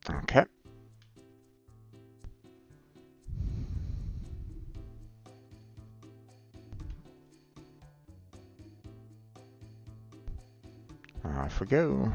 Okay. Off we go.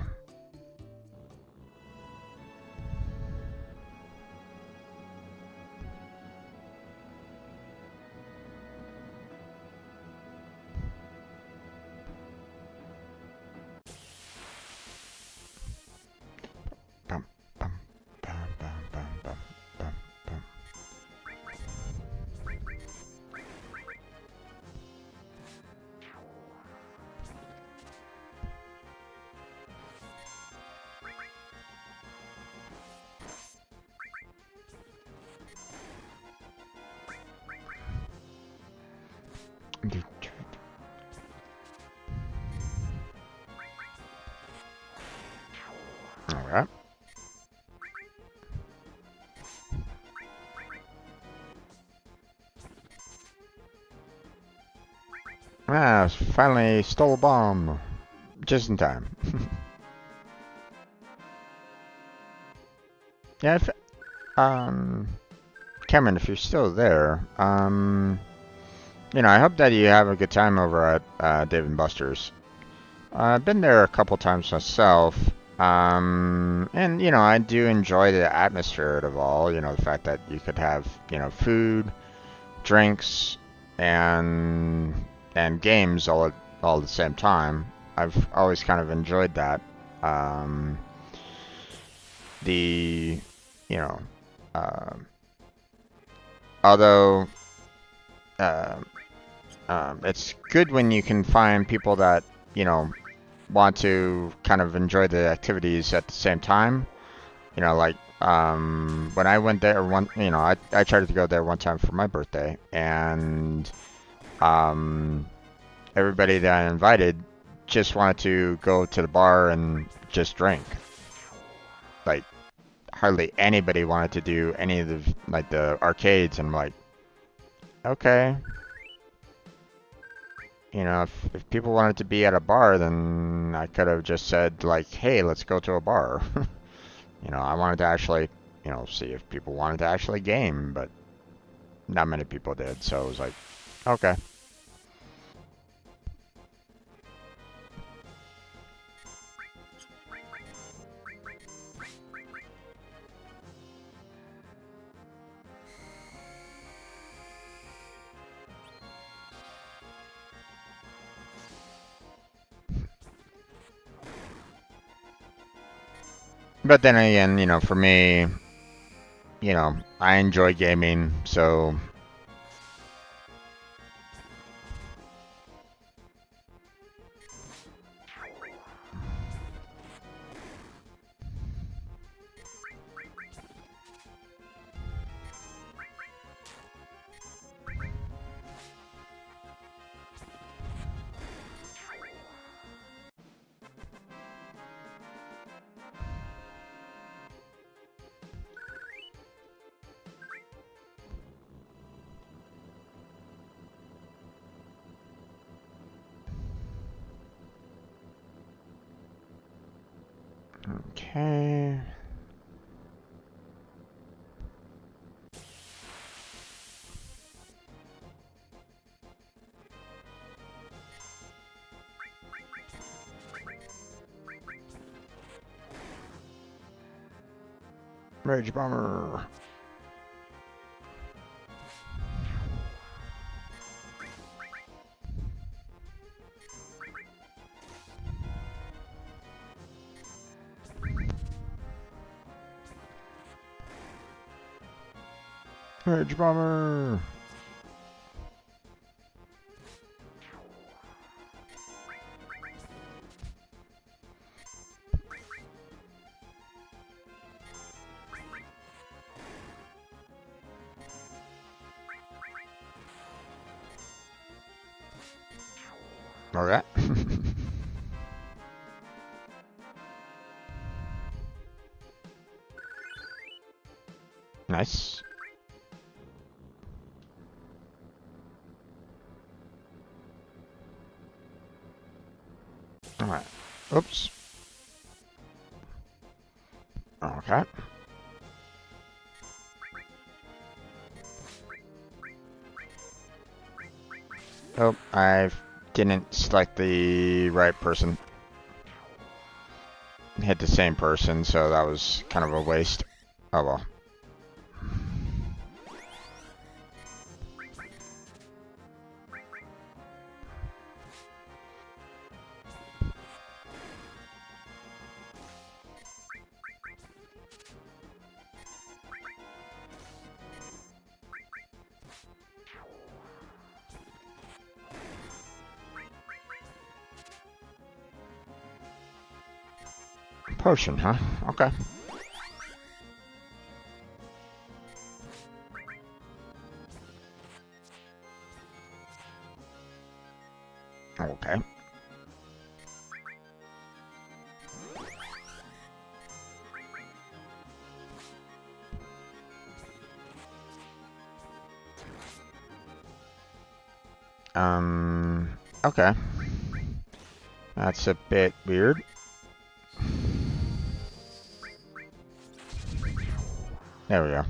Alright. Ah, finally stole a bomb. Just in time. Yeah, if, Cameron, if you're still there, you know, I hope that you have a good time over at Dave & Buster's. I've been there a couple times myself, and, you know, I do enjoy the atmosphere of it all, you know, the fact that you could have, you know, food, drinks, and games all at the same time. I've always kind of enjoyed that. The, you know, although it's good when you can find people that, you know, want to kind of enjoy the activities at the same time. You know, like when I went there you know, I tried to go there one time for my birthday, and everybody that I invited just wanted to go to the bar and just drink. Like hardly anybody wanted to do any of the like the arcades, and I'm like, okay. You know, if people wanted to be at a bar, then I could have just said, like, hey, let's go to a bar. You know, I wanted to actually, you know, see if people wanted to actually game, but not many people did, so it was like, okay. But then again, you know, for me, you know, I enjoy gaming, so okay. Rage Bomber. Rage Bomber. Okay. Nice. Alright. Oops. Okay. Oh, I didn't select the right person. Hit the same person, so that was kind of a waste. Oh well. Potion, huh? Okay. Okay. Okay. That's a bit weird. There we go.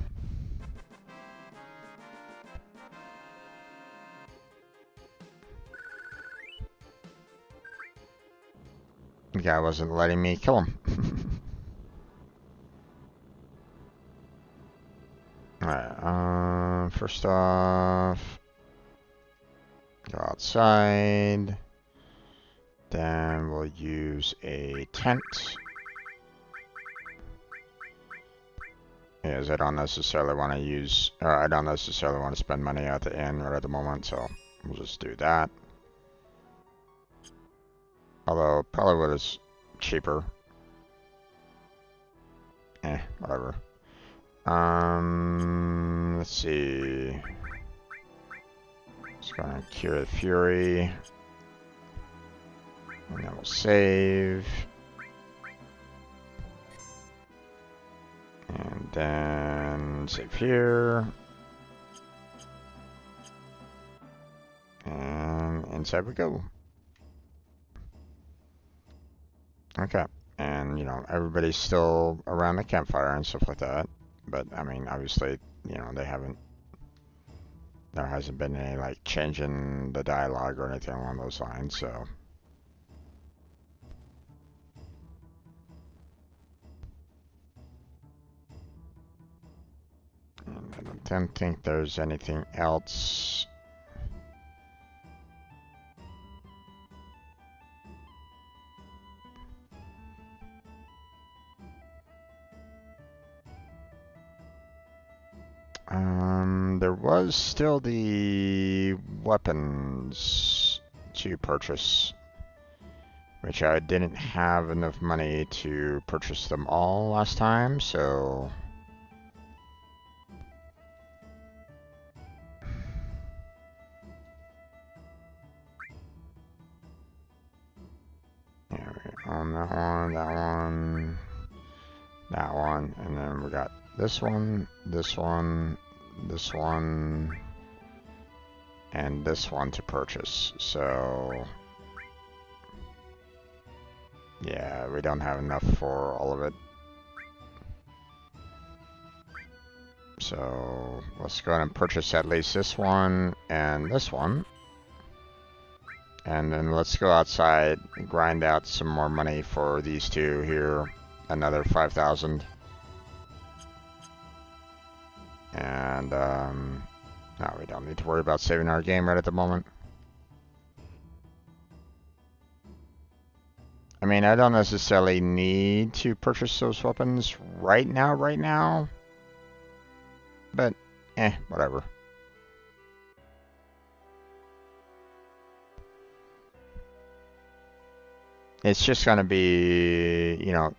The guy wasn't letting me kill him. Alright, first off, go outside. Then we'll use a tent. Because I don't necessarily want to use, or I don't necessarily want to spend money at the inn right at the moment, so we'll just do that. Although, probably wood is cheaper. Whatever. Let's see. Just gonna cure the fury. And then we'll save. And then save here. And inside we go. Okay. And, you know, everybody's still around the campfire and stuff like that. But, I mean, obviously, you know, there hasn't been any, like, change in the dialogue or anything along those lines, so. And I don't think there's anything else. There was still the weapons to purchase, which I didn't have enough money to purchase them all last time, so. On that one, that one, that one, and then we got this one, this one, this one, and this one to purchase. So yeah, we don't have enough for all of it. So let's go ahead and purchase at least this one and this one. And then let's go outside and grind out some more money for these two here. Another 5,000. And, no, we don't need to worry about saving our game right at the moment. I mean, I don't necessarily need to purchase those weapons right now. But, whatever. It's just gonna be, you know,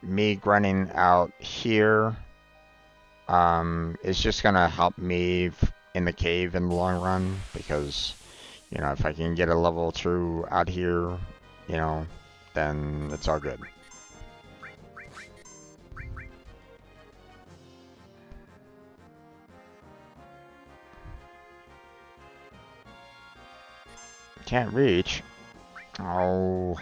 me grinding out here. It's just gonna help me in the cave in the long run, because, you know, if I can get a level 2 out here, you know, then it's all good. Can't reach. Oh.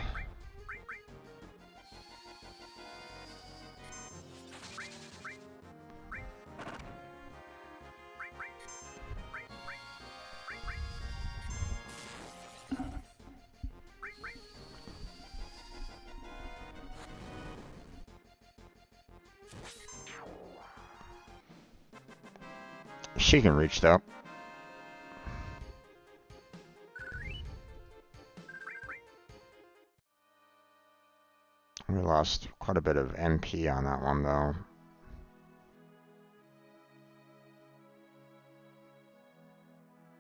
She can reach though. We lost quite a bit of MP on that one though.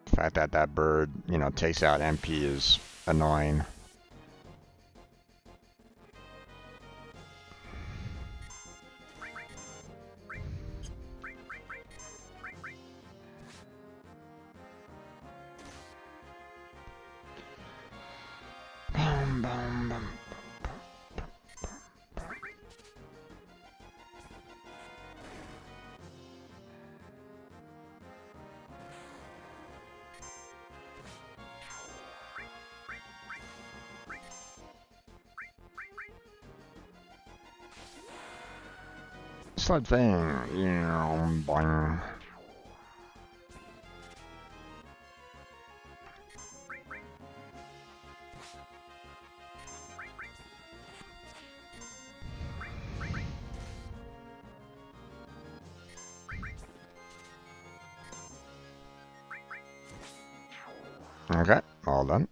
The fact that that bird, you know, takes out MP is annoying. Sled thing. Boing. Okay, all done.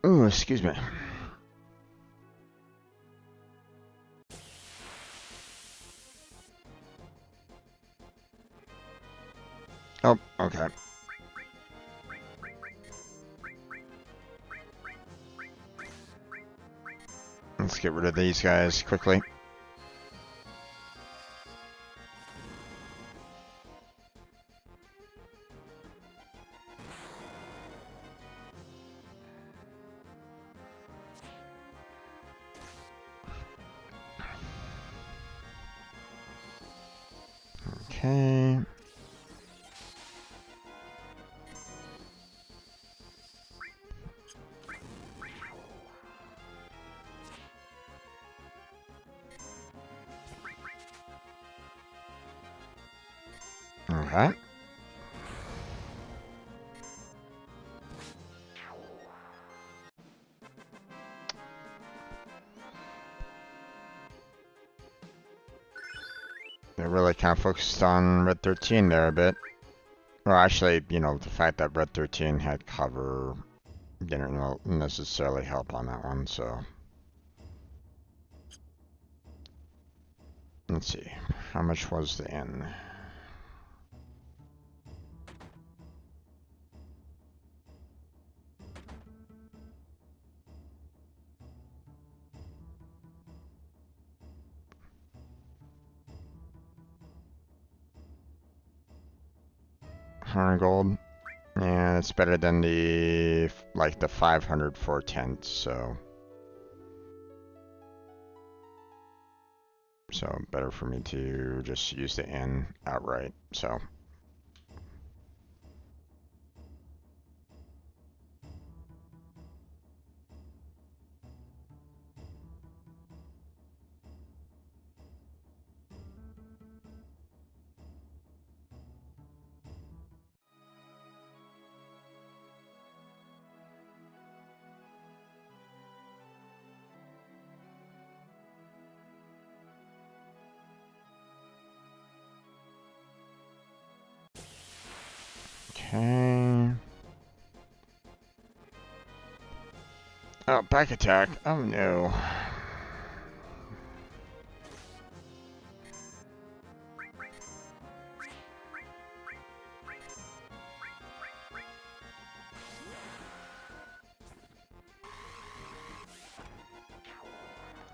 Ooh, excuse me. Oh, okay. Let's get rid of these guys quickly. Okay. Okay. They really kind of focused on Red 13 there a bit. Well, actually, you know, the fact that Red 13 had cover didn't necessarily help on that one, so. Let's see. How much was the N? $100 gold. Yeah, it's better than the, like, the 500 for tent, so. So, better for me to just use the N outright, so. Okay. Oh, back attack. Oh no.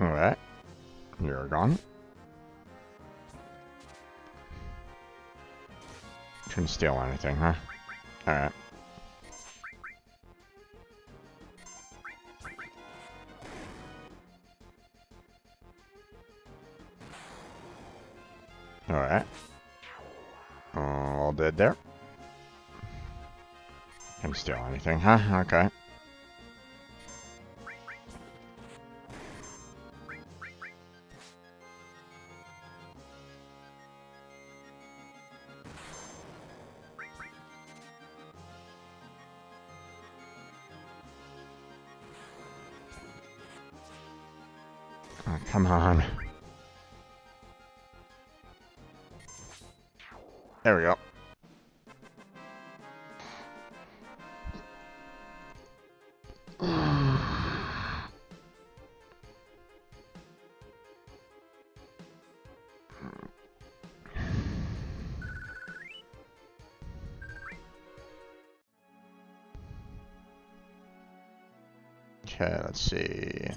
Alright. You're gone. Couldn't steal anything, huh? Alright. Alright. All dead there. Couldn't steal anything, huh? Okay. Oh, come on. There we go. Okay, let's see.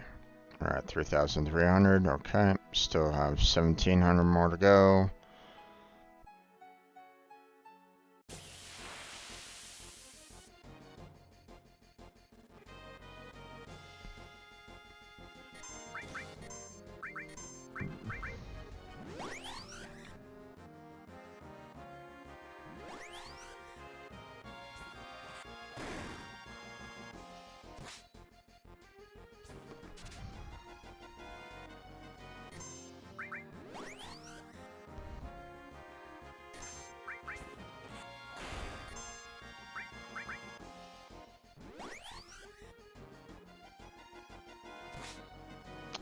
We're at 3,300. Okay, still have 1,700 more to go.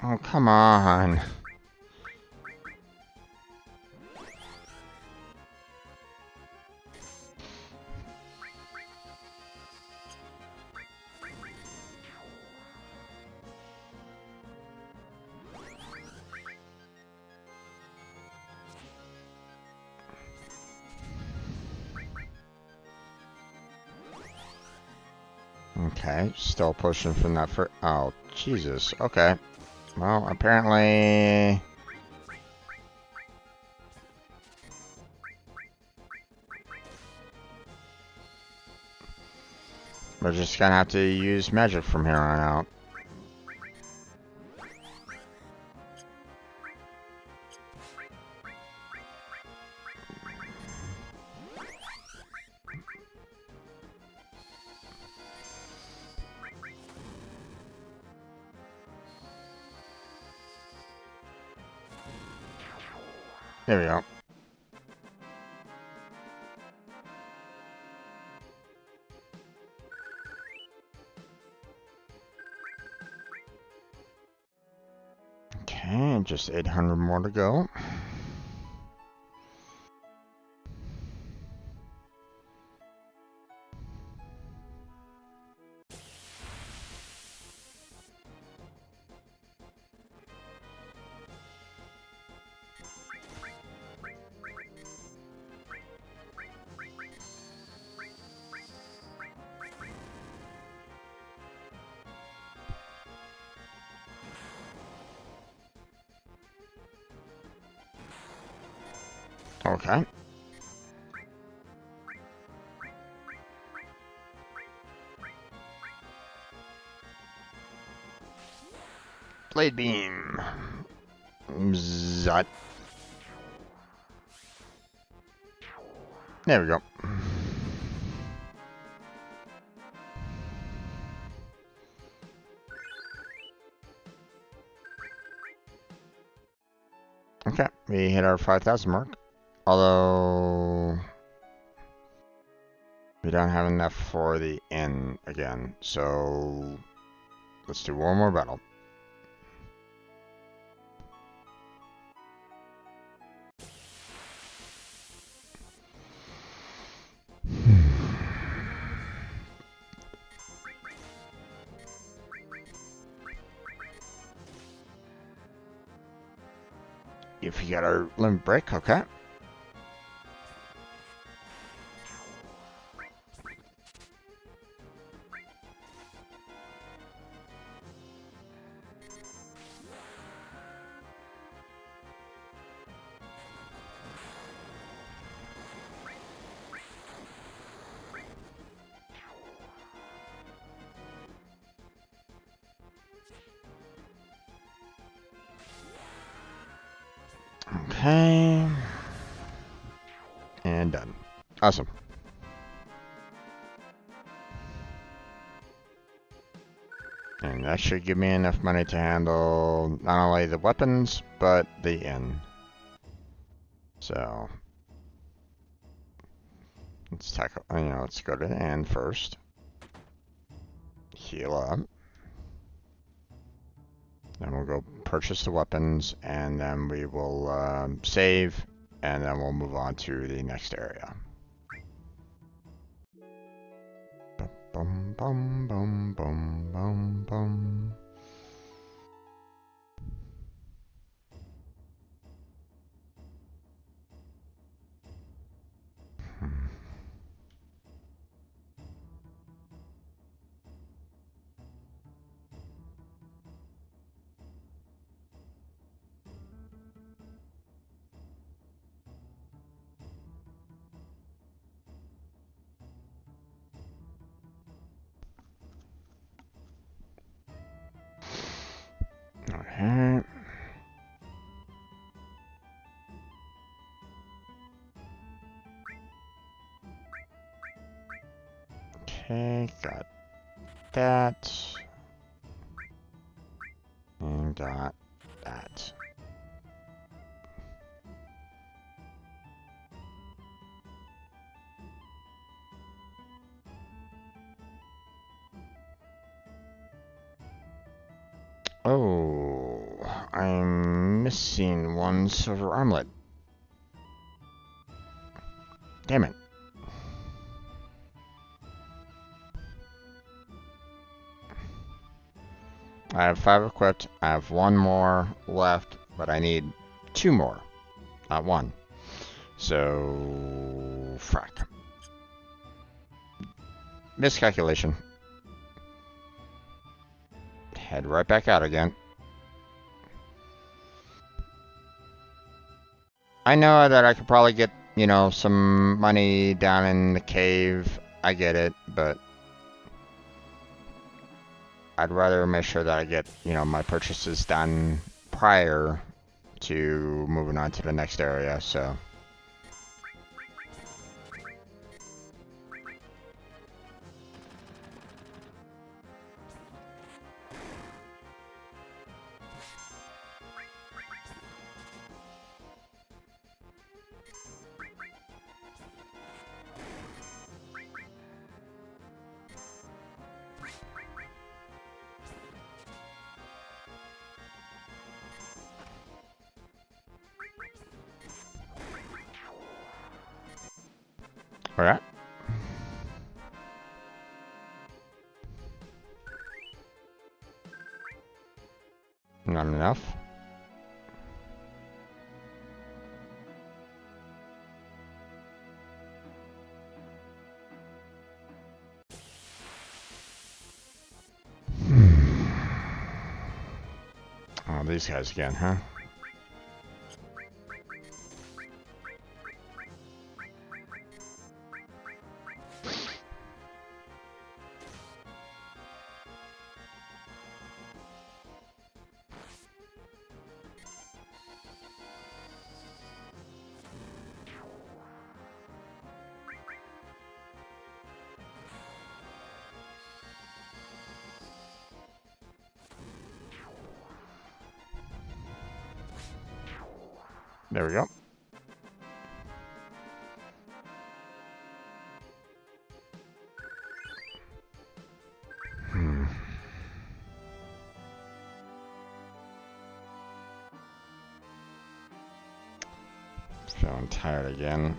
Oh, come on. Okay, still pushing from that for. Oh, Jesus. Okay. Well, apparently. We're just gonna have to use magic from here on out. There we go. Okay, just 800 more to go. Okay. Blade beam. Zut. There we go. Okay, we hit our 5,000 mark. Although we don't have enough for the inn again, so let's do one more battle. If you got our limit break, okay. Okay. And done. Awesome. And that should give me enough money to handle not only the weapons, but the inn. So let's tackle, let's go to the inn first. Heal up. Then we'll go purchase the weapons, and then we will save, and then we'll move on to the next area. Bum bum bum bum bum bum. Okay. Okay, got that. And got that. Oh. I'm missing one silver armlet. Damn it. I have 5 equipped. I have 1 more left, but I need 2 more, not 1. So, frack. Miscalculation. Head right back out again. I know that I could probably get, you know, some money down in the cave. I get it, but I'd rather make sure that I get, you know, my purchases done prior to moving on to the next area, so. Alright. Not enough. Oh, these guys again, huh? There we go. Feeling tired again.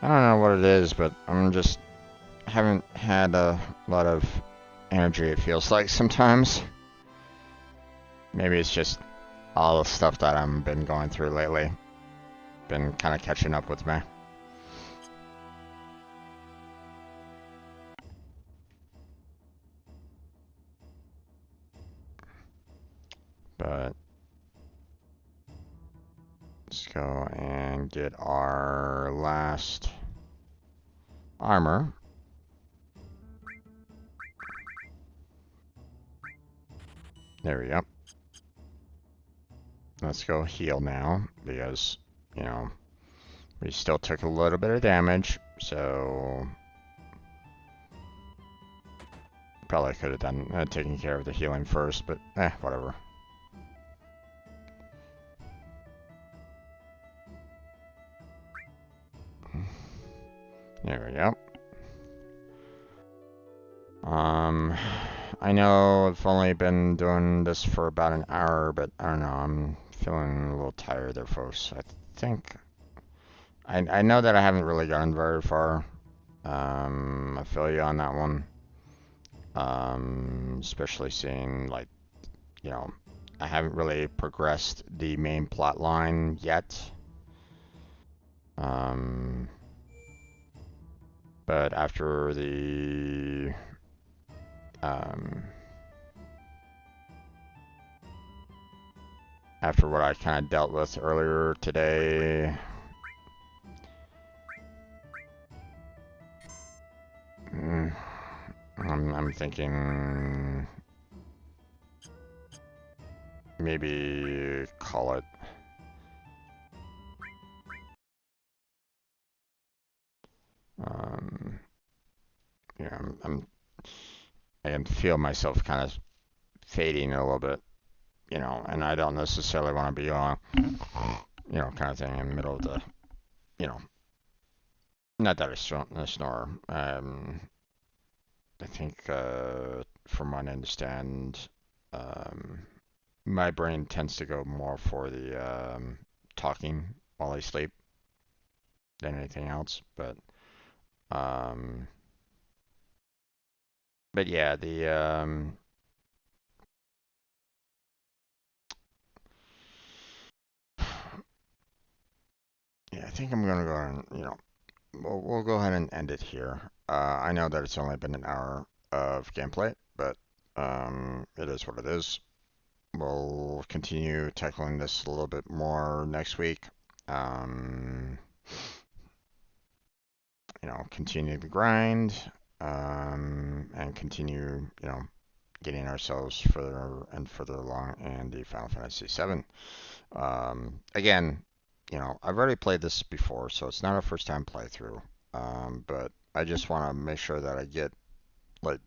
I don't know what it is, but I'm just haven't had a lot of energy, it feels like sometimes. Maybe it's just all the stuff that I've been going through lately. Been kind of catching up with me. But let's go and get our last armor. There we go. Let's go heal now, because, you know, we still took a little bit of damage, so probably could have done taking care of the healing first, but whatever. There we go. I know I've only been doing this for about an hour, but I don't know, I'm feeling a little tired there, folks. I think I know that I haven't really gotten very far. I feel you on that one. Especially seeing, like, you know, I haven't really progressed the main plot line yet. But after the after what I kind of dealt with earlier today, I'm thinking maybe call it. Yeah, I can feel myself kind of fading a little bit, you know, and I don't necessarily want to be on, you know, kind of thing in the middle of the, you know, not that I snore. I think, from what I understand, my brain tends to go more for the talking while I sleep than anything else. Um, but yeah, the yeah, I think I'm gonna go and we'll go ahead and end it here. I know that it's only been an hour of gameplay, but it is what it is. We'll continue tackling this a little bit more next week. Um, continue the grind, and continue, getting ourselves further and further along in the Final Fantasy VII. Again, I've already played this before, so it's not a first time playthrough. But I just want to make sure that I get like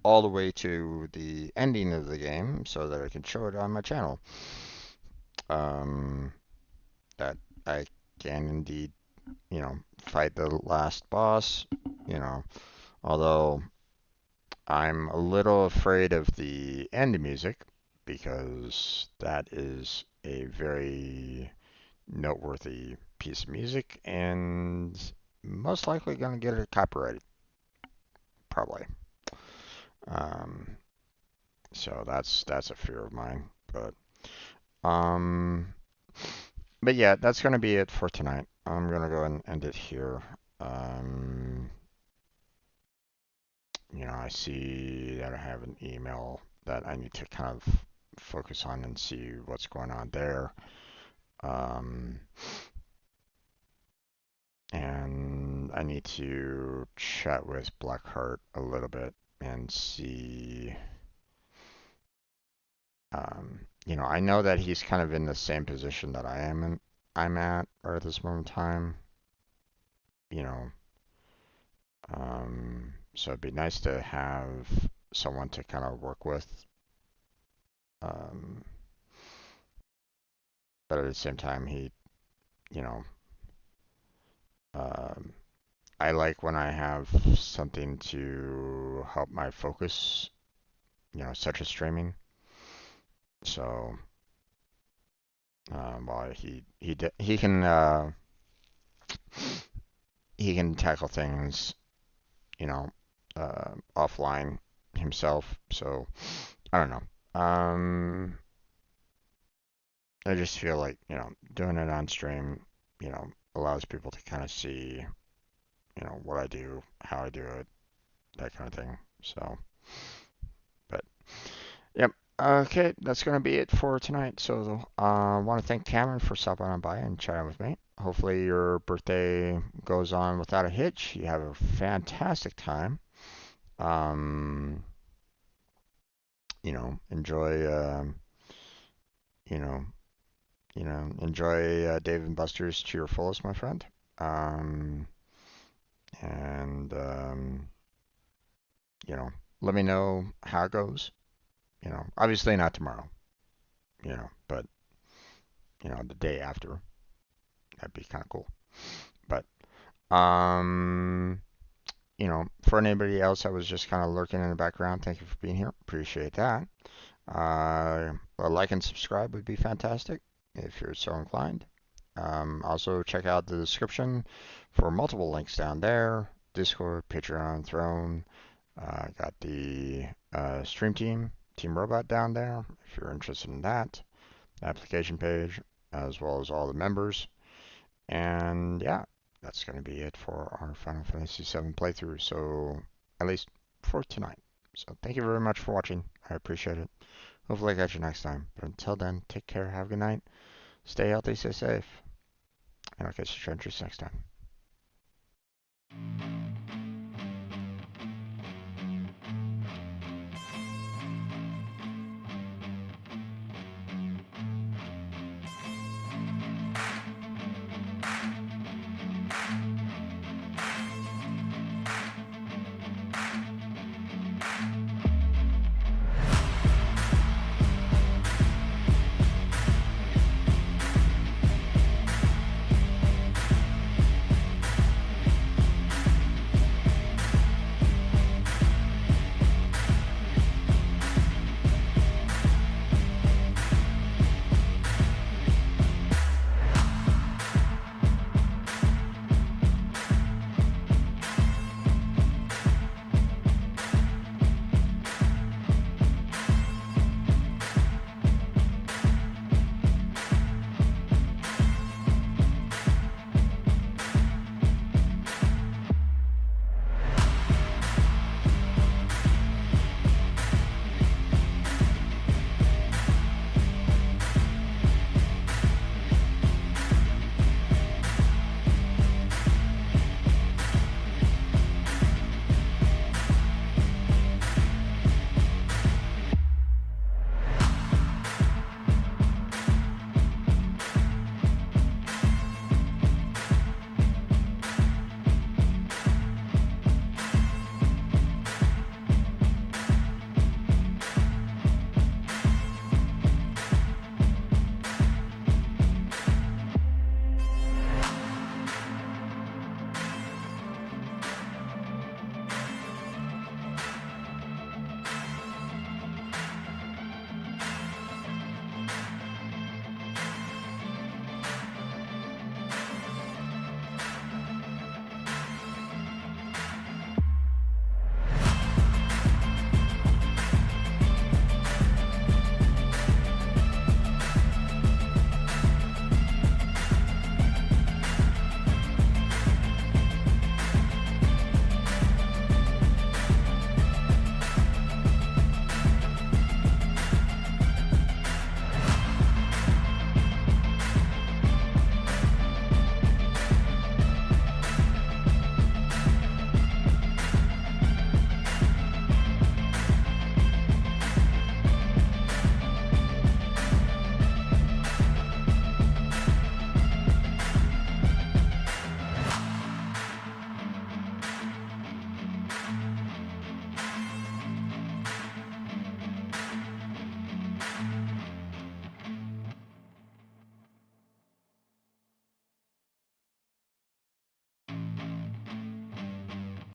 all the way to the ending of the game so that I can show it on my channel. Um, that I can indeed, fight the last boss, you know, although I'm a little afraid of the end music because that is a very noteworthy piece of music and most likely going to get it copyrighted, probably. Um, so that's a fear of mine. Um, but yeah, that's going to be it for tonight. I'm going to go and end it here. Um, I see that I have an email that I need to kind of focus on and see what's going on there. Um, and I need to chat with Blackheart a little bit and see. I know that he's kind of in the same position that I'm at right at this moment in time. You know, so it'd be nice to have someone to kind of work with. Um, but at the same time, you know, um, I like when I have something to help my focus, such as streaming. So, while he can tackle things, offline himself. So I don't know. I just feel like doing it on stream, allows people to kind of see, what I do, how I do it, that kind of thing. So, but yep. Okay, that's going to be it for tonight. So, I want to thank Cameron for stopping on by and chatting with me. Hopefully, your birthday goes on without a hitch. You have a fantastic time. Um, enjoy, you know, enjoy Dave and Buster's to your fullest, my friend. Um, and you know, let me know how it goes. Obviously not tomorrow. But the day after, that'd be kind of cool. But um, for anybody else that was just kind of lurking in the background, thank you for being here. Appreciate that. A like and subscribe would be fantastic if you're so inclined. Also, check out the description for multiple links down there. Discord, Patreon, Throne. Got the stream Team Robot down there if you're interested in that. Application page, as well as all the members. And yeah, that's going to be it for our Final Fantasy VII playthrough. So, at least for tonight. So, thank you very much for watching. I appreciate it. Hopefully, I catch you next time. But until then, take care, have a good night, stay healthy, stay safe, and I'll catch you trenches next time.